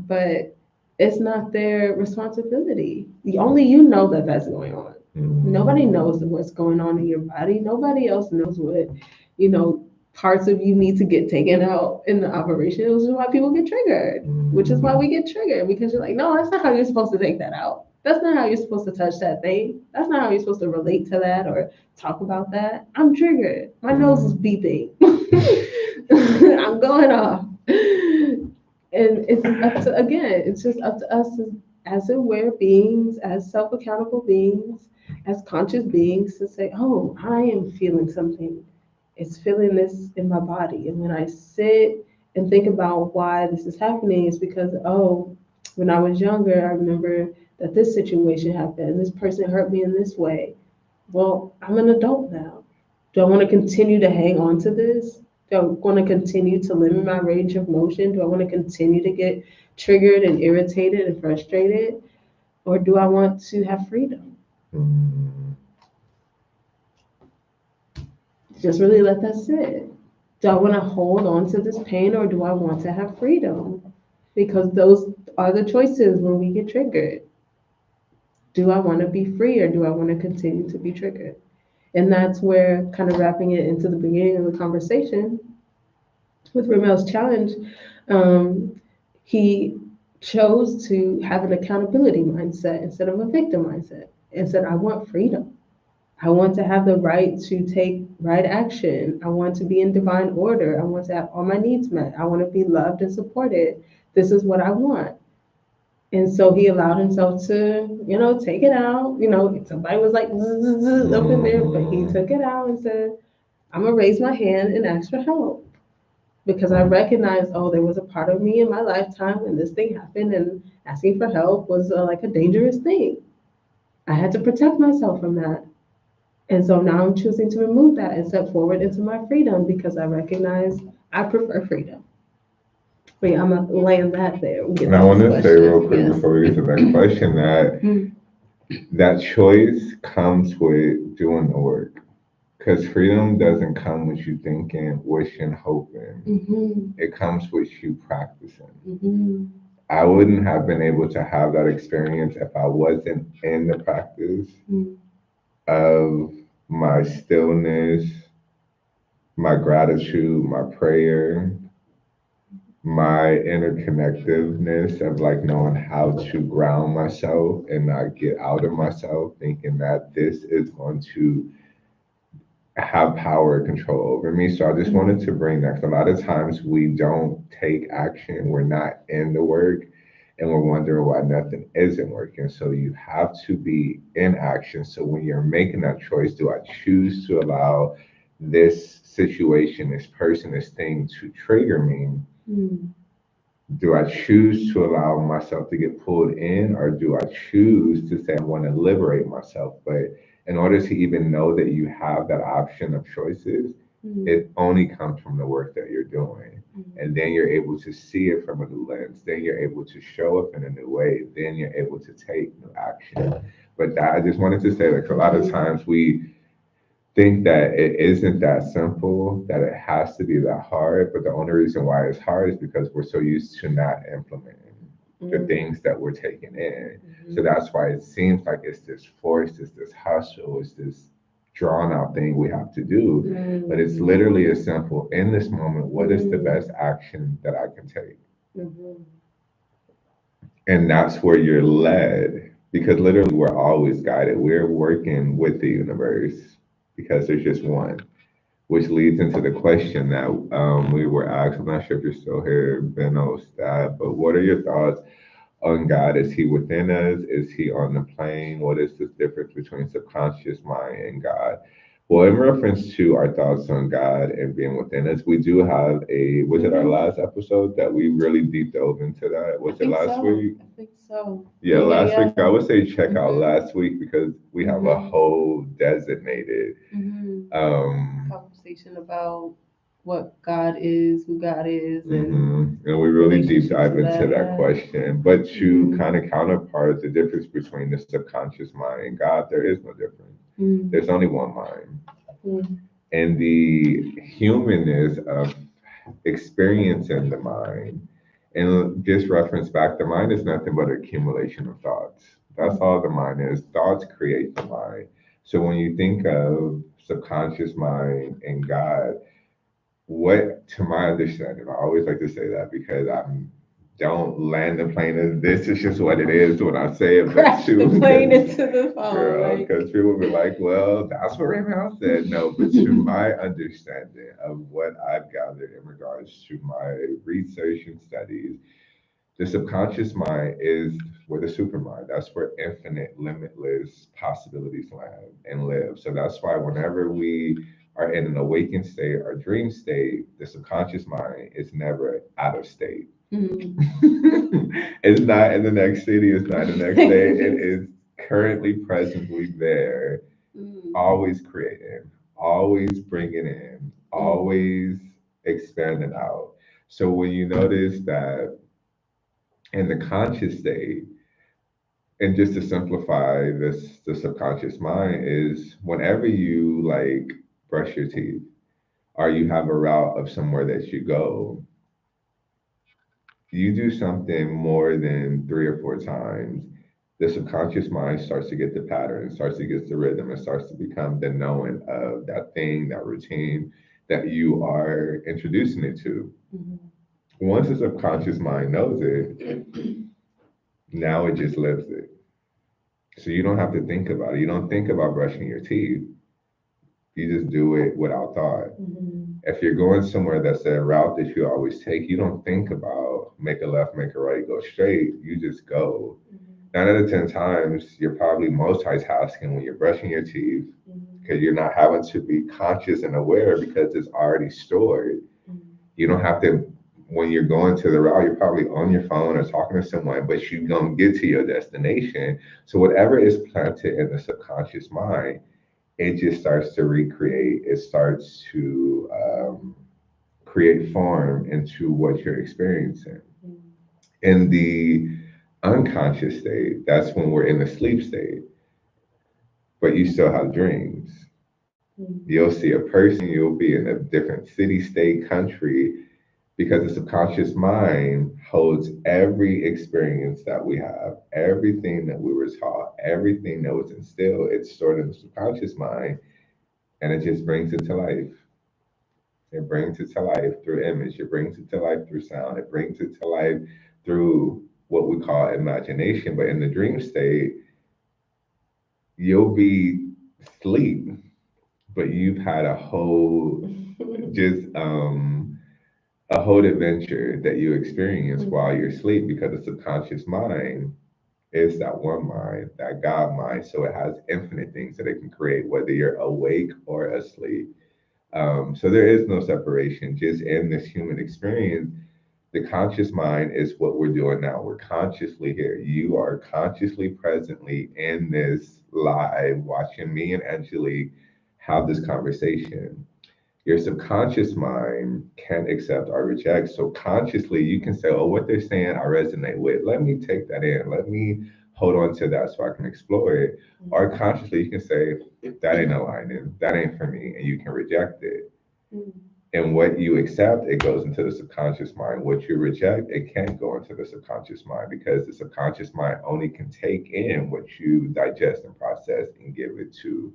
but it's not their responsibility. Only you know that that's going on. Nobody Mm. knows what's going on in your body. Nobody else knows what, you know, parts of you need to get taken out in the operation, which is why people get triggered. Which is why we get triggered because you're like, no, that's not how you're supposed to take that out. That's not how you're supposed to touch that thing. That's not how you're supposed to relate to that or talk about that. I'm triggered. My nose is beeping. I'm going off. And it's up to, again, it's just up to us as aware beings, as self accountable beings, as conscious beings to say, oh, I am feeling something. It's feeling this in my body. And when I sit and think about why this is happening, it's because, oh, when I was younger, I remember that this situation happened. This person hurt me in this way. Well, I'm an adult now. Do I want to continue to hang on to this? Do I want to continue to live in my range of motion? Do I want to continue to get triggered and irritated and frustrated? Or do I want to have freedom? Mm. Just really let that sit. Do I want to hold on to this pain or do I want to have freedom? Because those are the choices when we get triggered. Do I want to be free or do I want to continue to be triggered? And that's where, kind of wrapping it into the beginning of the conversation, with Ramel's challenge, um, he chose to have an accountability mindset instead of a victim mindset and said, I want freedom. I want to have the right to take right action. I want to be in divine order. I want to have all my needs met. I want to be loved and supported. This is what I want. And so he allowed himself to, take it out. Somebody was like zzz, zzz, zzz, up in there, but he Mm. took it out and said, I'm going to raise my hand and ask for help because I recognized, oh, there was a part of me in my lifetime when this thing happened, and asking for help was like a dangerous thing. I had to protect myself from that. And so now I'm choosing to remove that and step forward into my freedom because I recognize I prefer freedom. But yeah, I'm going to land that there. We'll get And I to want this to say real question. quick Yes. before we get to that question that Mm-hmm. that choice comes with doing the work. Because freedom doesn't come with you thinking, wishing, hoping. Mm-hmm. It comes with you practicing. Mm-hmm. I wouldn't have been able to have that experience if I wasn't in the practice of my stillness, my gratitude, my prayer, my interconnectiveness of like knowing how to ground myself and not get out of myself, thinking that this is going to have power and control over me. So I just wanted to bring that 'cause a lot of times we don't take action, we're not in the work, and we're wondering why nothing isn't working. So you have to be in action. So when you're making that choice, do I choose to allow this situation, this person, this thing to trigger me? Mm-hmm. Do I choose to allow myself to get pulled in, or do I choose to say I want to liberate myself? But in order to even know that you have that option of choices, Mm-hmm. it only comes from the work that you're doing. And then you're able to see it from a new lens. Then you're able to show up in a new way. Then you're able to take new action. But that, I just wanted to say, like, a lot of times we think that it isn't that simple, that it has to be that hard. But the only reason why it's hard is because we're so used to not implementing the things that we're taking in. So that's why it seems like it's this force, it's this hustle, it's this drawn out thing we have to do. But it's literally as simple in this moment, what is the best action that I can take? Mm-hmm. And that's where you're led because literally we're always guided. We're working with the universe because there's just one, which leads into the question that we were asked. I'm not sure if you're still here, Ben Ostad, but what are your thoughts on God? Is he within us? Is he on the plane? What is the difference between subconscious mind and God? Well, in reference to our thoughts on God and being within us, we do have was it our last episode that we really deep dove into that? Was it last week? I think so. Yeah, last week. I would say check out Mm-hmm. last week because we have a whole designated Conversation about what God is, who God is, and we really deep relationship dive to into that. that Yeah. question. But to kind of counterpart the difference between the subconscious mind and God, there is no difference. There's only one mind. Mm-hmm. And the humanness of experiencing the mind, and just reference back, the mind is nothing but accumulation of thoughts. That's all the mind is. Thoughts create the mind. So when you think of subconscious mind and God, what, to my understanding, I always like to say that because I don't land the plane as this is just what it is when I say it, but Crash the too, plane because into the phone. girl, Like, because people be like, well, that's what Raymond said. No, but to my understanding of what I've gathered in regards to my research and studies, the subconscious mind is where the supermind, that's where infinite, limitless possibilities land and live. So that's why whenever we are in an awakened state or dream state, the subconscious mind is never out of state. mm. It's not in the next city, it's not in the next day. It is currently presently there, Mm. always creating, always bringing in, always. expanded out. So when you notice that in the conscious state, and just to simplify this, the subconscious mind is whenever you like brush your teeth or you have a route of somewhere that you go, you do something more than 3 or 4 times, the subconscious mind starts to get the pattern, starts to get the rhythm, and starts to become the knowing of that thing, that routine that you are introducing it to. Mhm. Once the subconscious mind knows it, now it just lives it. So you don't have to think about it. You don't think about brushing your teeth. You just do it without thought. Mhm. If you're going somewhere that's a route that you always take, you don't think about make a left, make a right, go straight. You just go. Mhm. 9 out of 10 times, you're probably multitasking when you're brushing your teeth Mhm. because you're not having to be conscious and aware because it's already stored. Mhm. You don't have to, when you're going to the route, you're probably on your phone or talking to someone, but you're going to get to your destination. So, whatever is planted in the subconscious mind, it just starts to recreate, it starts to create form into what you're experiencing. Mhm. In the unconscious state, that's when we're in the sleep state, but you still have dreams. Mhm. You'll see a person, you'll be in a different city, state, country, because the subconscious mind holds every experience that we have, everything that we were taught, everything that was instilled, it's stored in the subconscious mind, and it just brings it to life. It brings it to life through image. It brings it to life through sound. It brings it to life through what we call imagination. But in the dream state, you'll be asleep, but you've had a whole just a whole adventure that you experience while you're asleep because the subconscious mind is that one mind, that God mind. So it has infinite things that it can create, whether you're awake or asleep. So there is no separation. Just in this human experience, the conscious mind is what we're doing now. We're consciously here. You are consciously presently in this live watching me and Angelique have this conversation. Your subconscious mind can accept or reject. So consciously, you can say, "Oh, what they're saying, I resonate with. Let me take that in. Let me hold on to that so I can explore it." Or consciously, you can say, "That ain't aligning. That ain't for me," and you can reject it. Mhm. And what you accept, it goes into the subconscious mind. What you reject, it can't go into the subconscious mind because the subconscious mind only can take in what you digest and process and give it to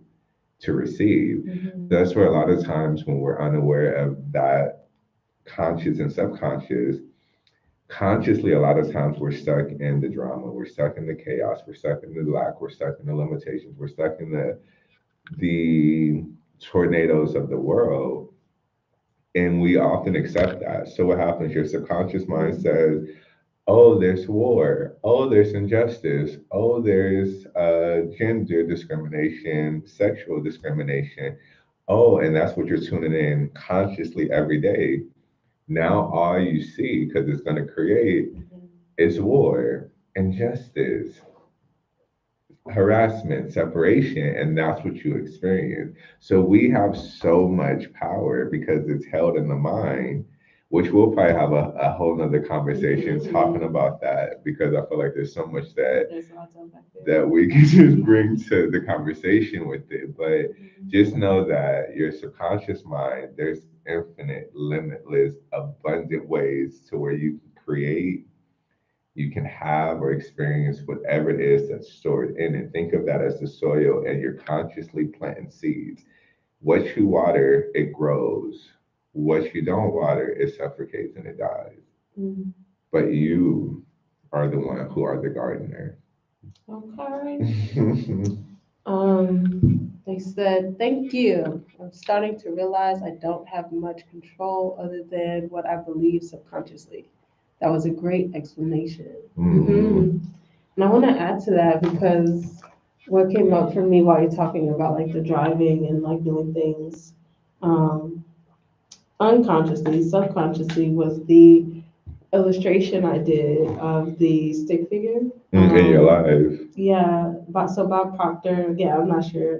receive. Mhm. That's where a lot of times when we're unaware of that conscious and subconscious, consciously a lot of times we're stuck in the drama, we're stuck in the chaos, we're stuck in the lack, we're stuck in the limitations, we're stuck in the tornadoes of the world. And we often accept that. So what happens? Your subconscious mind says, "Oh, there's war. Oh, there's injustice. Oh, there's gender discrimination, sexual discrimination. Oh," and that's what you're tuning in consciously every day. Now, all you see, because it's going to create, Mhm. is war, injustice, harassment, separation, and that's what you experience. So we have so much power because it's held in the mind, which we'll probably have a whole nother conversation talking about that because I feel like there's so much that There's lots of back there. that we can just bring to the conversation with it. But Mhm. just know that your subconscious mind, there's infinite, limitless, abundant ways to where you can create, you can have or experience whatever it is that's stored in it. Think of that as the soil and you're consciously planting seeds. What you water, it grows. What you don't water, it suffocates and it dies. Mhm. But you are the one who are the gardener. Okay. They said, thank you. I'm starting to realize I don't have much control other than what I believe subconsciously. That was a great explanation. Mm. And I want to add to that because what came up for me while you're talking about like the driving and like doing things um, unconsciously, subconsciously was the illustration I did of the stick figure. In your life. Yeah, so Bob Proctor, yeah, I'm not sure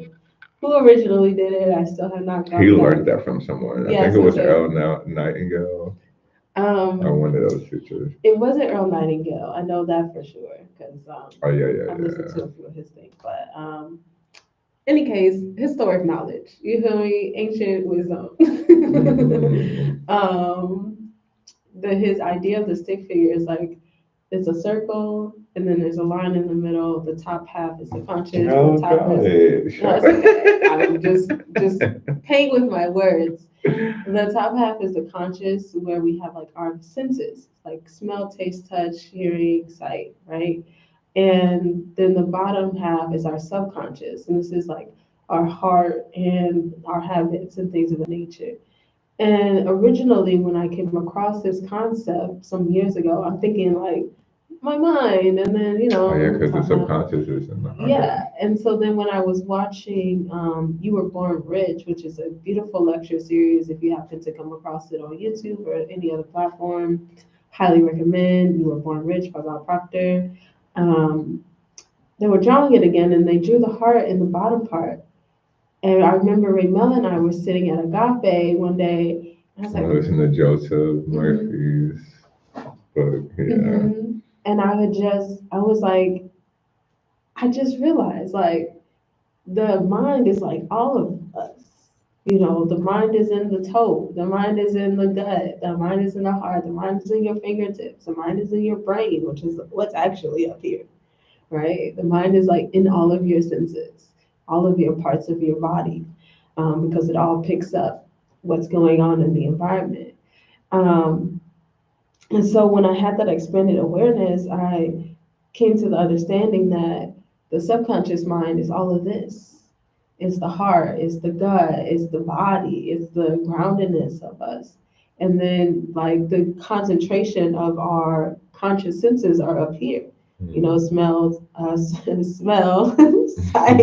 who originally did it. I still have not He gone back. learned that from someone. I think Yes, it was okay. Earl Nightingale or Um, one of those teachers. it wasn't Earl Nightingale. I know that for sure because Oh yeah, yeah, I've listened to yeah. a few of his things. But any case, historic knowledge. You feel me? Ancient wisdom. Mm. um, his idea of the stick figure is like it's a circle, and then there's a line in the middle. The top half is the conscious. The Oh top is no, it's okay. I'm gosh. just playing with my words. The top half is the conscious, where we have like our senses, like smell, taste, touch, hearing, sight, right? And then the bottom half is our subconscious, and this is like our heart and our habits and things of the nature. And originally, when I came across this concept some years ago, I'm thinking like my mind, and then Oh yeah, I'm because the talking about subconscious is in the heart. yeah. And so then when I was watching You Were Born Rich, which is a beautiful lecture series, if you happen to come across it on YouTube or any other platform, highly recommend. You Were Born Rich by Bob Proctor. Um, they were drawing it again, and they drew the heart in the bottom part. And I remember Raymell and I were sitting at Agape one day, and I was I like, listen to Joseph mm-hmm, Murphy's book. Yeah. mm-hmm. And I was like, I just realized like the mind is like all of us. You know, the mind is in the toe, the mind is in the gut, the mind is in the heart, the mind is in your fingertips, the mind is in your brain, which is what's actually up here, right? The mind is like in all of your senses, all of your parts of your body, because it all picks up what's going on in the environment. Um, and so when I had that expanded awareness, I came to the understanding that the subconscious mind is all of this. It's the heart, it's the gut, it's the body, it's the groundedness of us. And then like the concentration of our conscious senses are up here. You know, Mm. smells, smell, So sight,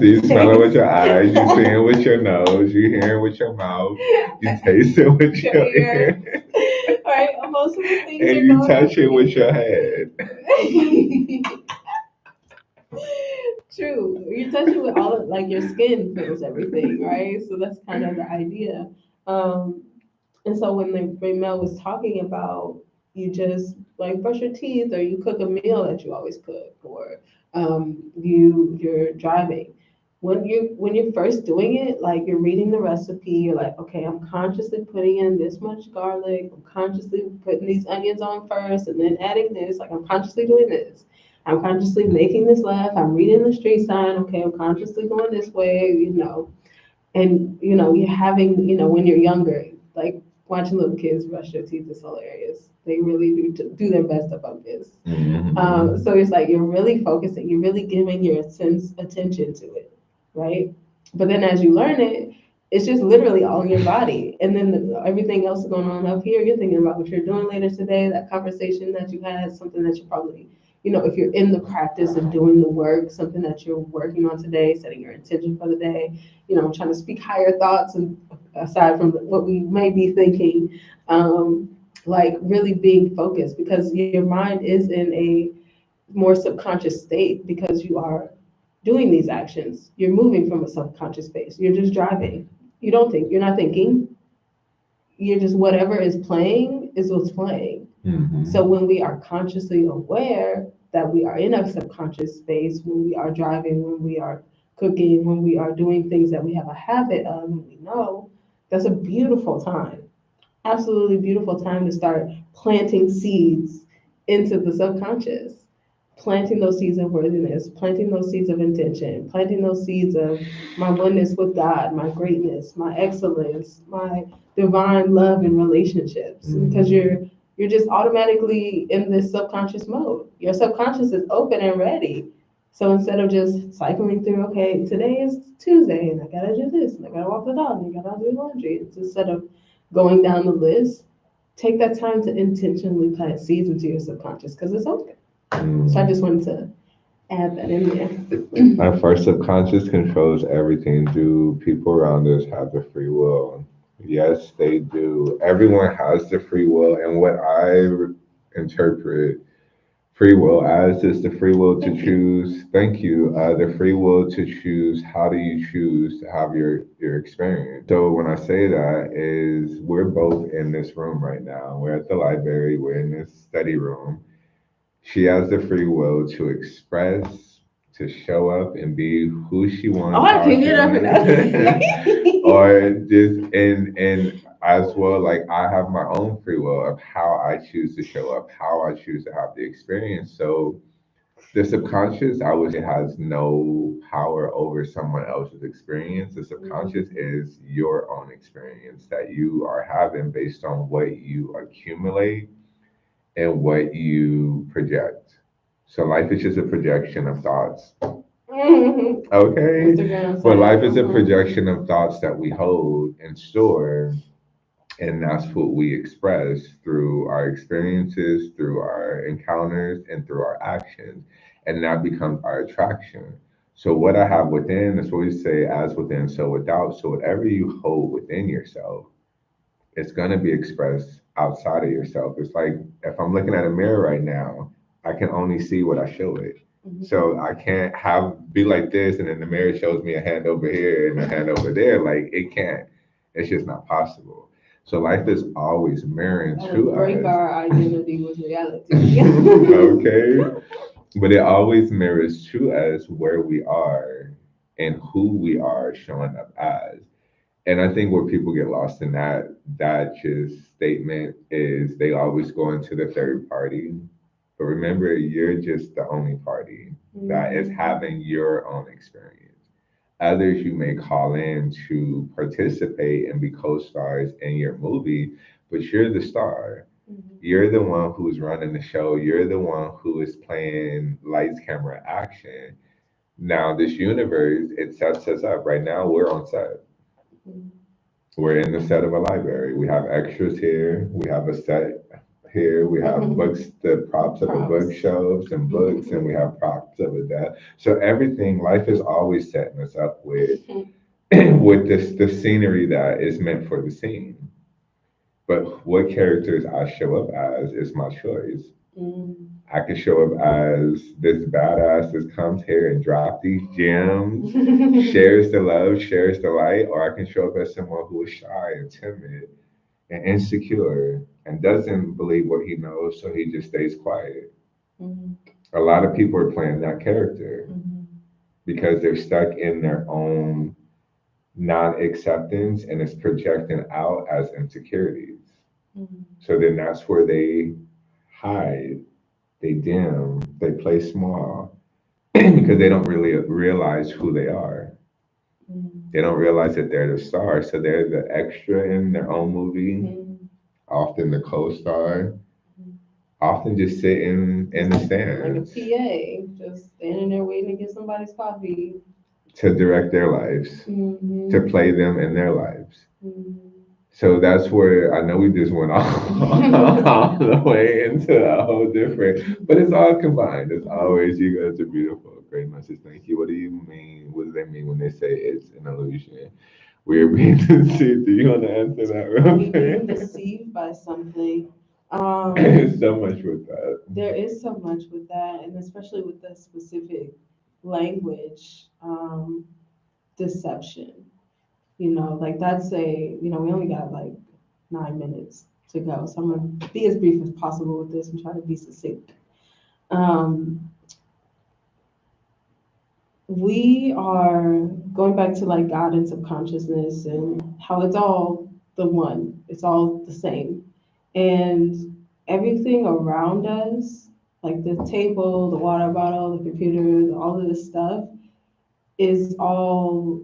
you smell it with your eyes, you see it taste, with your nose, you hear it with your mouth, you taste it with your your ears, ear, right? Most of the things and are you going up touch it with your head. here. True. You touch it with all of, like your skin feels everything, right? So that's kind of the idea. Um, and so when the Raymel was talking about you just like brush your teeth or you cook a meal that you always cook or you're driving. When you're first doing it, like you're reading the recipe, you're like, okay, I'm consciously putting in this much garlic, I'm consciously putting these onions on first and then adding this, like I'm consciously doing this. I'm consciously making this left, I'm reading the street sign, okay, I'm consciously going this way, and you're having when you're younger like watching little kids brush their teeth is hilarious. They really do their best to focus. Hmm. So it's like you're really focusing, you're really giving your sense attention to it, right? But then as you learn it, it's just literally all in your body, and then everything else going on up here, you're thinking about what you're doing later today, that conversation that you had, something that you probably, if you're in the practice of doing the work, something that you're working on today, setting your intention for the day, trying to speak higher thoughts and aside from what we may be thinking, like really being focused because your mind is in a more subconscious state because you are doing these actions. You're moving from a subconscious space. You're just driving. You don't think. You're not thinking. You're just whatever is playing is what's playing. So Hmm. when we are consciously aware that we are in a subconscious space, when we are driving, when we are cooking, when we are doing things that we have a habit of and we know, that's a beautiful time. Absolutely beautiful time to start planting seeds into the subconscious, planting those seeds of worthiness, planting those seeds of intention, planting those seeds of my oneness with God, my greatness, my excellence, my divine love and relationships. Because Hmm. you're just automatically in this subconscious mode. Your subconscious is open and ready. So instead of just cycling through, okay, today is Tuesday and I gotta do this and I gotta walk the dog and I gotta do laundry. It's instead of going down the list, take that time to intentionally plant seeds into your subconscious because it's open. So I just wanted to add that in there. Our first subconscious controls everything. Do people around us have the free will? Yes, they do. Everyone has the free will, and what I interpret Free will, as is the free will to choose. Thank you. The free will to choose. How do you choose to have your experience? So when I say that is we're both in this room right now. We're at the library. We're in this study room. She has the free will to express, to show up and be who she Oh, wants, I how can she get up and down. wants, or just and as well, like I have my own free will of how I choose to show up, how I choose to have the experience. So the subconscious, I would say, has no power over someone else's experience. The subconscious is your own experience that you are having based on what you accumulate and what you project. So life is just a projection of thoughts. Okay. Instagram But said, life is a projection of thoughts that we hold and store. And that's what we express through our experiences, through our encounters, and through our actions. And that becomes our attraction. So what I have within is what we say as within, so without. So whatever you hold within yourself, it's going to be expressed outside of yourself. It's like if I'm looking at a mirror right now, I can only see what I show it. So I can't have be like this and then the mirror shows me a hand over here and a hand over there. Like it can't. It's just not possible. So life is always mirroring that to would break us. our identity with reality. Okay. But it always mirrors to us where we are and who we are showing up as. And I think where people get lost in that just statement is they always go into the third party. But remember, you're just the only party that is having your own experience. Others you may call in to participate and be co-stars in your movie, but you're the star. You're the one who's running the show. You're the one who is playing lights, camera, action. Now, this universe, it sets us up. Right now, we're on set. We're in the set of a library. We have extras here. We have a set here. We have books, the props of a bookshelves and books, and we have props of a desk. So everything, life is always setting us up with with this the scenery that is meant for the scene. But what characters I show up as is my choice. I can show up as this badass that comes here and drop these gems, shares the love, shares the light, or I can show up as someone who is shy and timid and insecure and doesn't believe what he knows, so he just stays quiet. A lot of people are playing that character because they're stuck in their own non acceptance and it's projecting out as insecurities. So then that's where they hide, they dim, they play small because they don't really realize who they are. They don't realize that they're the star. So they're the extra in their own movie, often the co star, often just sitting in the Like a stands PA, just standing there waiting to get somebody's coffee. to direct their lives, to play them in their lives. So that's where I know we just went all the way into a whole different, but it's all combined. It's always you guys are beautiful. Great message. Thank you. What do you mean? What do they mean when they say it's an illusion? We're being deceived. Do you want to answer that real We being quick? deceived by something. There's so much with that. There is so much with that, and especially with the specific language deception. Like that's we only got like 9 minutes to go, so I'm gonna be as brief as possible with this and try to be succinct. Um, we are going back to like God and subconsciousness and how it's all the one, it's all the same. And everything around us, like the table, the water bottle, the computer, all of this stuff, is all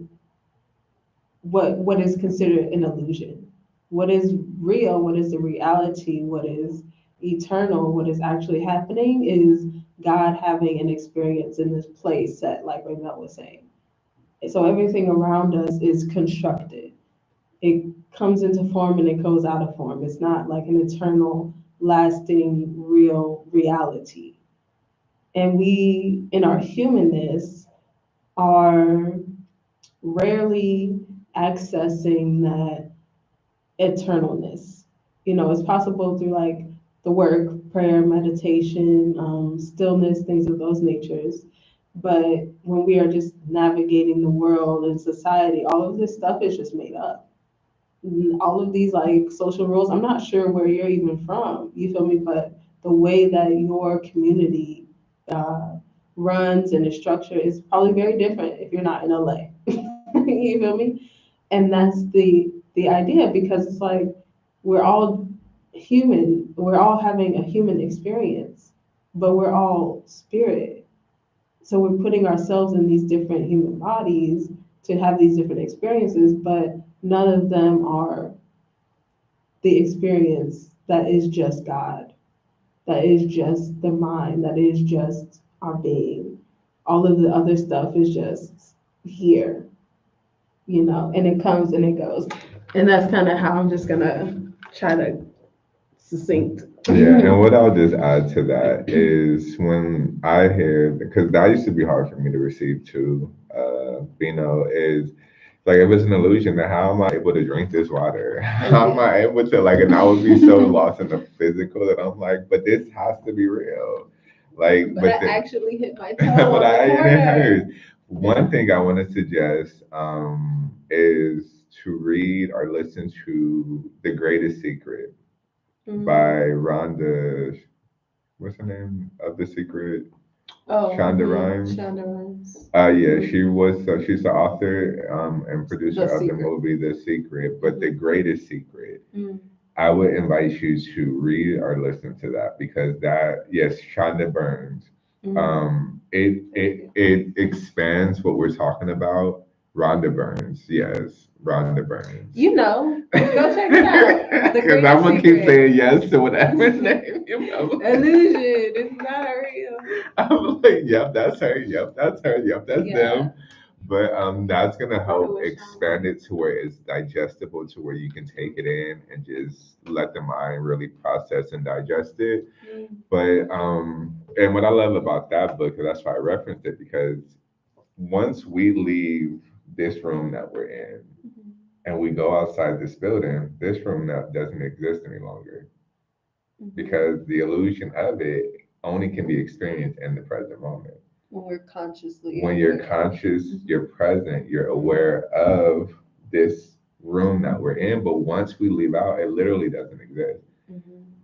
what is considered an illusion. What is real, what is the reality, what is eternal, what is actually happening is God having an experience in this place set, like Raymell was saying. So everything around us is constructed. It comes into form and it goes out of form. It's not like an eternal, lasting, real reality. And we, in our humanness, are rarely accessing that eternalness. It's possible through like the work, prayer, meditation, stillness, things of those natures. But when we are just navigating the world and society, all of this stuff is just made up. All of these like social rules, I'm not sure where you're even from, you feel me? But the way that your community uh, runs and is structured is probably very different if you're not in LA. You feel me? And that's the idea, because it's like we're all human, we're all having a human experience, but we're all spirit. So we're putting ourselves in these different human bodies to have these different experiences, but none of them are the experience that is just God, that is just the mind, that is just our being. All of the other stuff is just here, and it comes and it goes. And that's kind of how I'm just gonna try to succinct. Yeah, and what I'll just add to that is when I hear, because that used to be hard for me to receive too, is like if it's an illusion, then how am I able to drink this water? How am I able to like? And I would be so lost in the physical that I'm like, but this has to be real. Like, But I actually hit my toe. but and it hurts. Yeah. One thing I want to suggest is to read or listen to The Greatest Secret by Rhonda. What's her name of The Secret? Oh, Shonda Rhimes. Shonda Rhimes. Yeah, she was. She's the author and producer The of the Secret. movie The Secret. But The Greatest Secret, Mm. I would invite you to read or listen to that because that, yes, Shonda Burns. It expands what we're talking about. Rhonda Burns, yes, Rhonda Burns. Go check it out. Because I'm gonna keep saying yes to whatever name Illusion. It's not real. I'm like, yep, that's her. Yep, that's her. Yep, that's them. But that's gonna help expand it to where it's digestible, to where you can take it in and just let the mind really process and digest it. But and what I love about that book, and that's why I referenced it, because once we leave this room that we're in and we go outside this building, this room now doesn't exist any longer because the illusion of it only can be experienced in the present moment. When we're consciously When you're conscious, you're present, you're aware of this room that we're in. But once we leave out, it literally doesn't exist.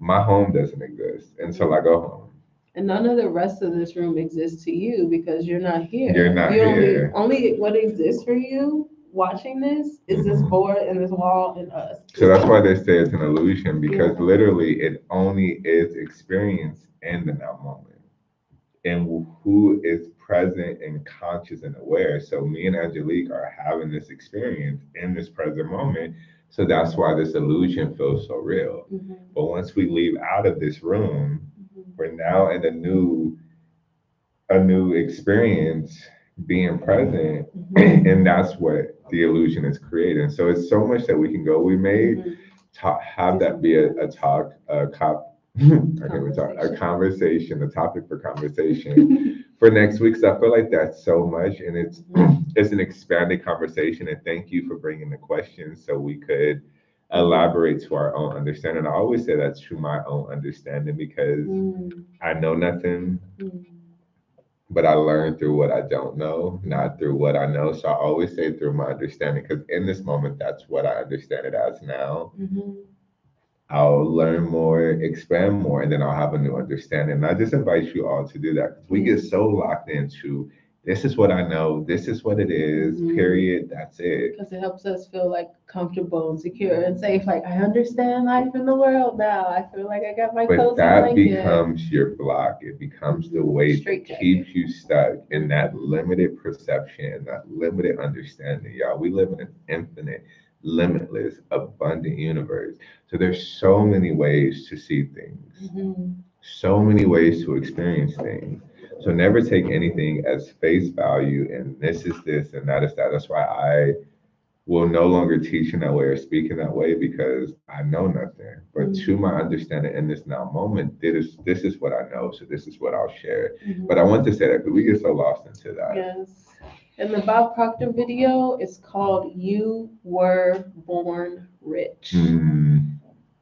My home doesn't exist until I go home. And none of the rest of this room exists to you because you're not here. You're not here. Only what exists for you watching this is this board and this wall and us. So that's why they say it's an illusion, because literally it only is experienced in the now moment. And who is present and conscious and aware. So me and Angelique are having this experience in this present moment. So that's why this illusion feels so real. But once we leave out of this room, we're now in a new experience being present. And that's what the illusion is creating. So it's so much that we can go. We may have that be a talk, a conversation, a topic for conversation for next week. So I feel like that's so much, and it's an expanded conversation. And thank you for bringing the questions so we could elaborate to our own understanding. I always say that to my own understanding because I know nothing, but I learn through what I don't know, not through what I know. So I always say through my understanding, because in this moment, that's what I understand it as now. I'll learn more, expand more, and then I'll have a new understanding. And I just invite you all to do that because we get so locked into this is what I know, this is what it is, period, that's it. Because it helps us feel like comfortable and secure and safe. Like, I understand life in the world now. I feel like I got my cozy that blanket. becomes your block. It becomes the weight that keeps you stuck in that limited perception, that limited understanding. Y'all, we live in an infinite, limitless, abundant universe. So there's so many ways to see things, so many ways to experience things. So never take anything as face value and this is this and that is that. That's why I will no longer teach in that way or speak in that way because I know nothing. But to my understanding in this now moment, this is what I know. So this is what I'll share. But I want to say that because we get so lost into that. Yes. And the Bob Proctor video is called "You Were Born Rich."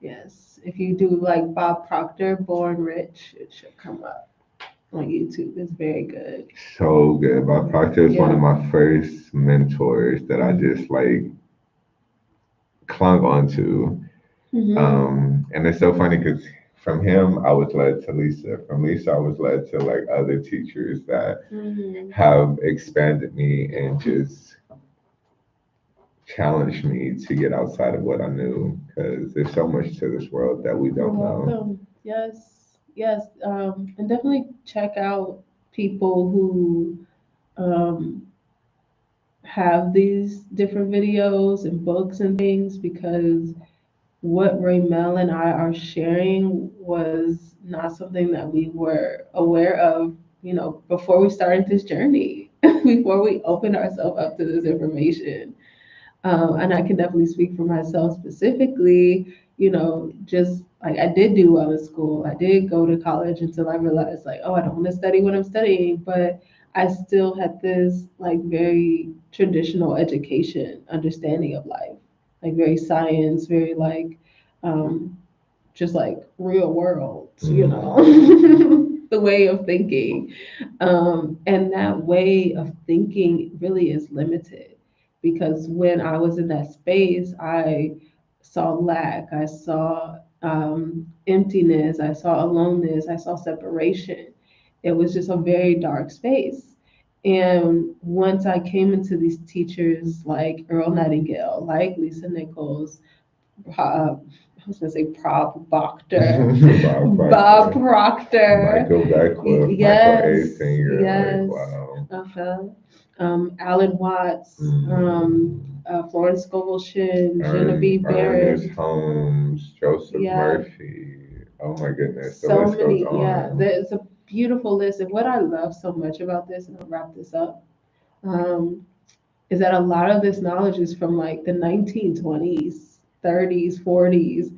Yes. If you do like Bob Proctor, Born Rich, it should come up on YouTube. It's very good. So good. Bob Proctor is one of Yeah. my first mentors that I Mm-hmm. just like clung onto. Mm-hmm. And it's so funny because from him, I was led to Lisa. From Lisa, I was led to like other teachers that Mm-hmm. have expanded me and just challenged me to get outside of what I knew because there's so much to this world that we You're don't know. welcome. Yes. Yes. And definitely check out people who um, have these different videos and books and things because what Raymell and I are sharing was not something that we were aware of, before we started this journey, before we opened ourselves up to this information. And I can definitely speak for myself specifically, just like I did do well in school. I did go to college until I realized, like, oh, I don't want to study what I'm studying. But I still had this, like, very traditional education understanding of life, like, very science, very, like, um, just like real world, Mhm. the way of thinking. And that way of thinking really is limited because when I was in that space, I saw lack, I saw emptiness, I saw aloneness, I saw separation. It was just a very dark space. And once I came into these teachers like Earl Nightingale, like Lisa Nichols, I was gonna say Bob Proctor, Bob Bob Proctor, Proctor. Michael Beckwith, Michael A. Yes, Singer, like yes. wow. Uh-huh. Alan Watts, Mm. Florence Scovel Shinn, Genevieve Ernest Barron. Holmes, Joseph Yeah, Murphy. Oh my goodness, the so list goes many. Yeah, on. there's a beautiful list. And what I love so much about this, and I'll wrap this up, um, is that a lot of this knowledge is from like the 1920s, 30s, 40s.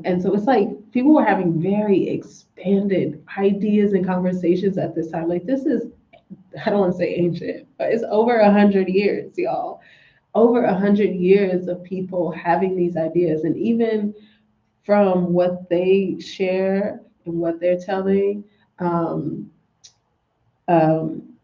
And so it's like people were having very expanded ideas and conversations at this time. Like this is, I don't want to say ancient, but it's over 100 years, y'all. Over 100 years of people having these ideas. And even from what they share and what they're telling, um,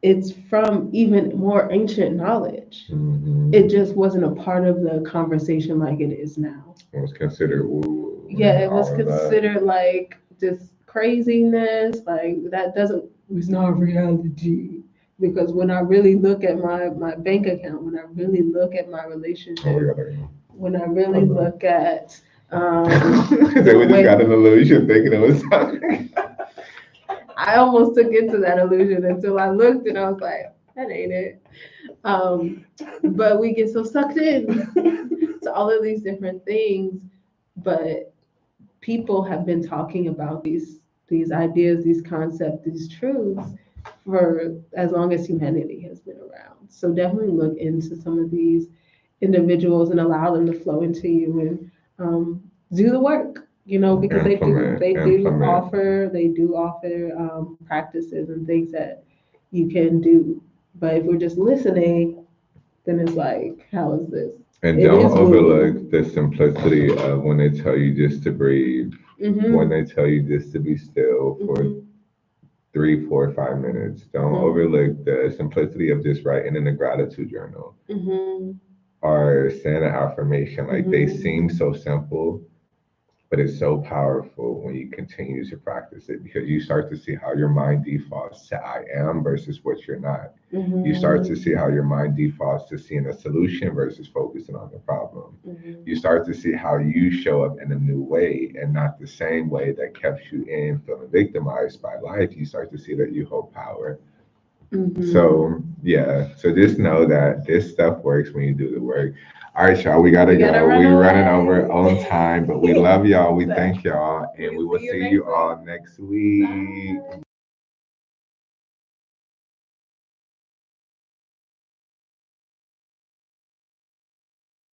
it's from even more ancient knowledge. It Hmm. just wasn't a part of the conversation like it is now. It was considered woo Yeah, and it was all of that. considered like just craziness, like that doesn't, it's not reality. Because when I really look at my bank account, when I really look at my Oh, we relationship, gotta go. when I really Hold on. look at So the we just got way, an illusion thinking it was something. I almost took into that illusion until I looked and I was like, that ain't it. Um, but we get so sucked in to all of these different things. But people have been talking about these ideas, these concepts, these truths for as long as humanity has been around. So definitely look into some of these individuals and allow them to flow into you and do the work. Because Implement, implement. they do offer practices and things that you can do. But if we're just listening, then it's like, how is this? And It don't is woo overlook woo. the simplicity of when they tell you just to breathe, when Mhm. they tell you just to be still for Mhm. 3, 4, 5 minutes. Don't Mhm. overlook the simplicity of just writing in a gratitude journal Mhm. or saying an affirmation. Like they Mhm. seem so simple, but it's so powerful when you continue to practice it because you start to see how your mind defaults to I am versus what you're not. You start to Mhm. see how your mind defaults to seeing a solution versus focusing on the problem. You Mhm. start to see how you show up in a new way and not the same way that kept you in feeling victimized by life. You start to see that you hold power. Mhm. So yeah, so just know that this stuff works when you do the work. All right, y'all, we gotta We gotta go. run We're running over away. on time, but we love y'all. We So, thank y'all, and we we will see you see next you week. all next week. Bye.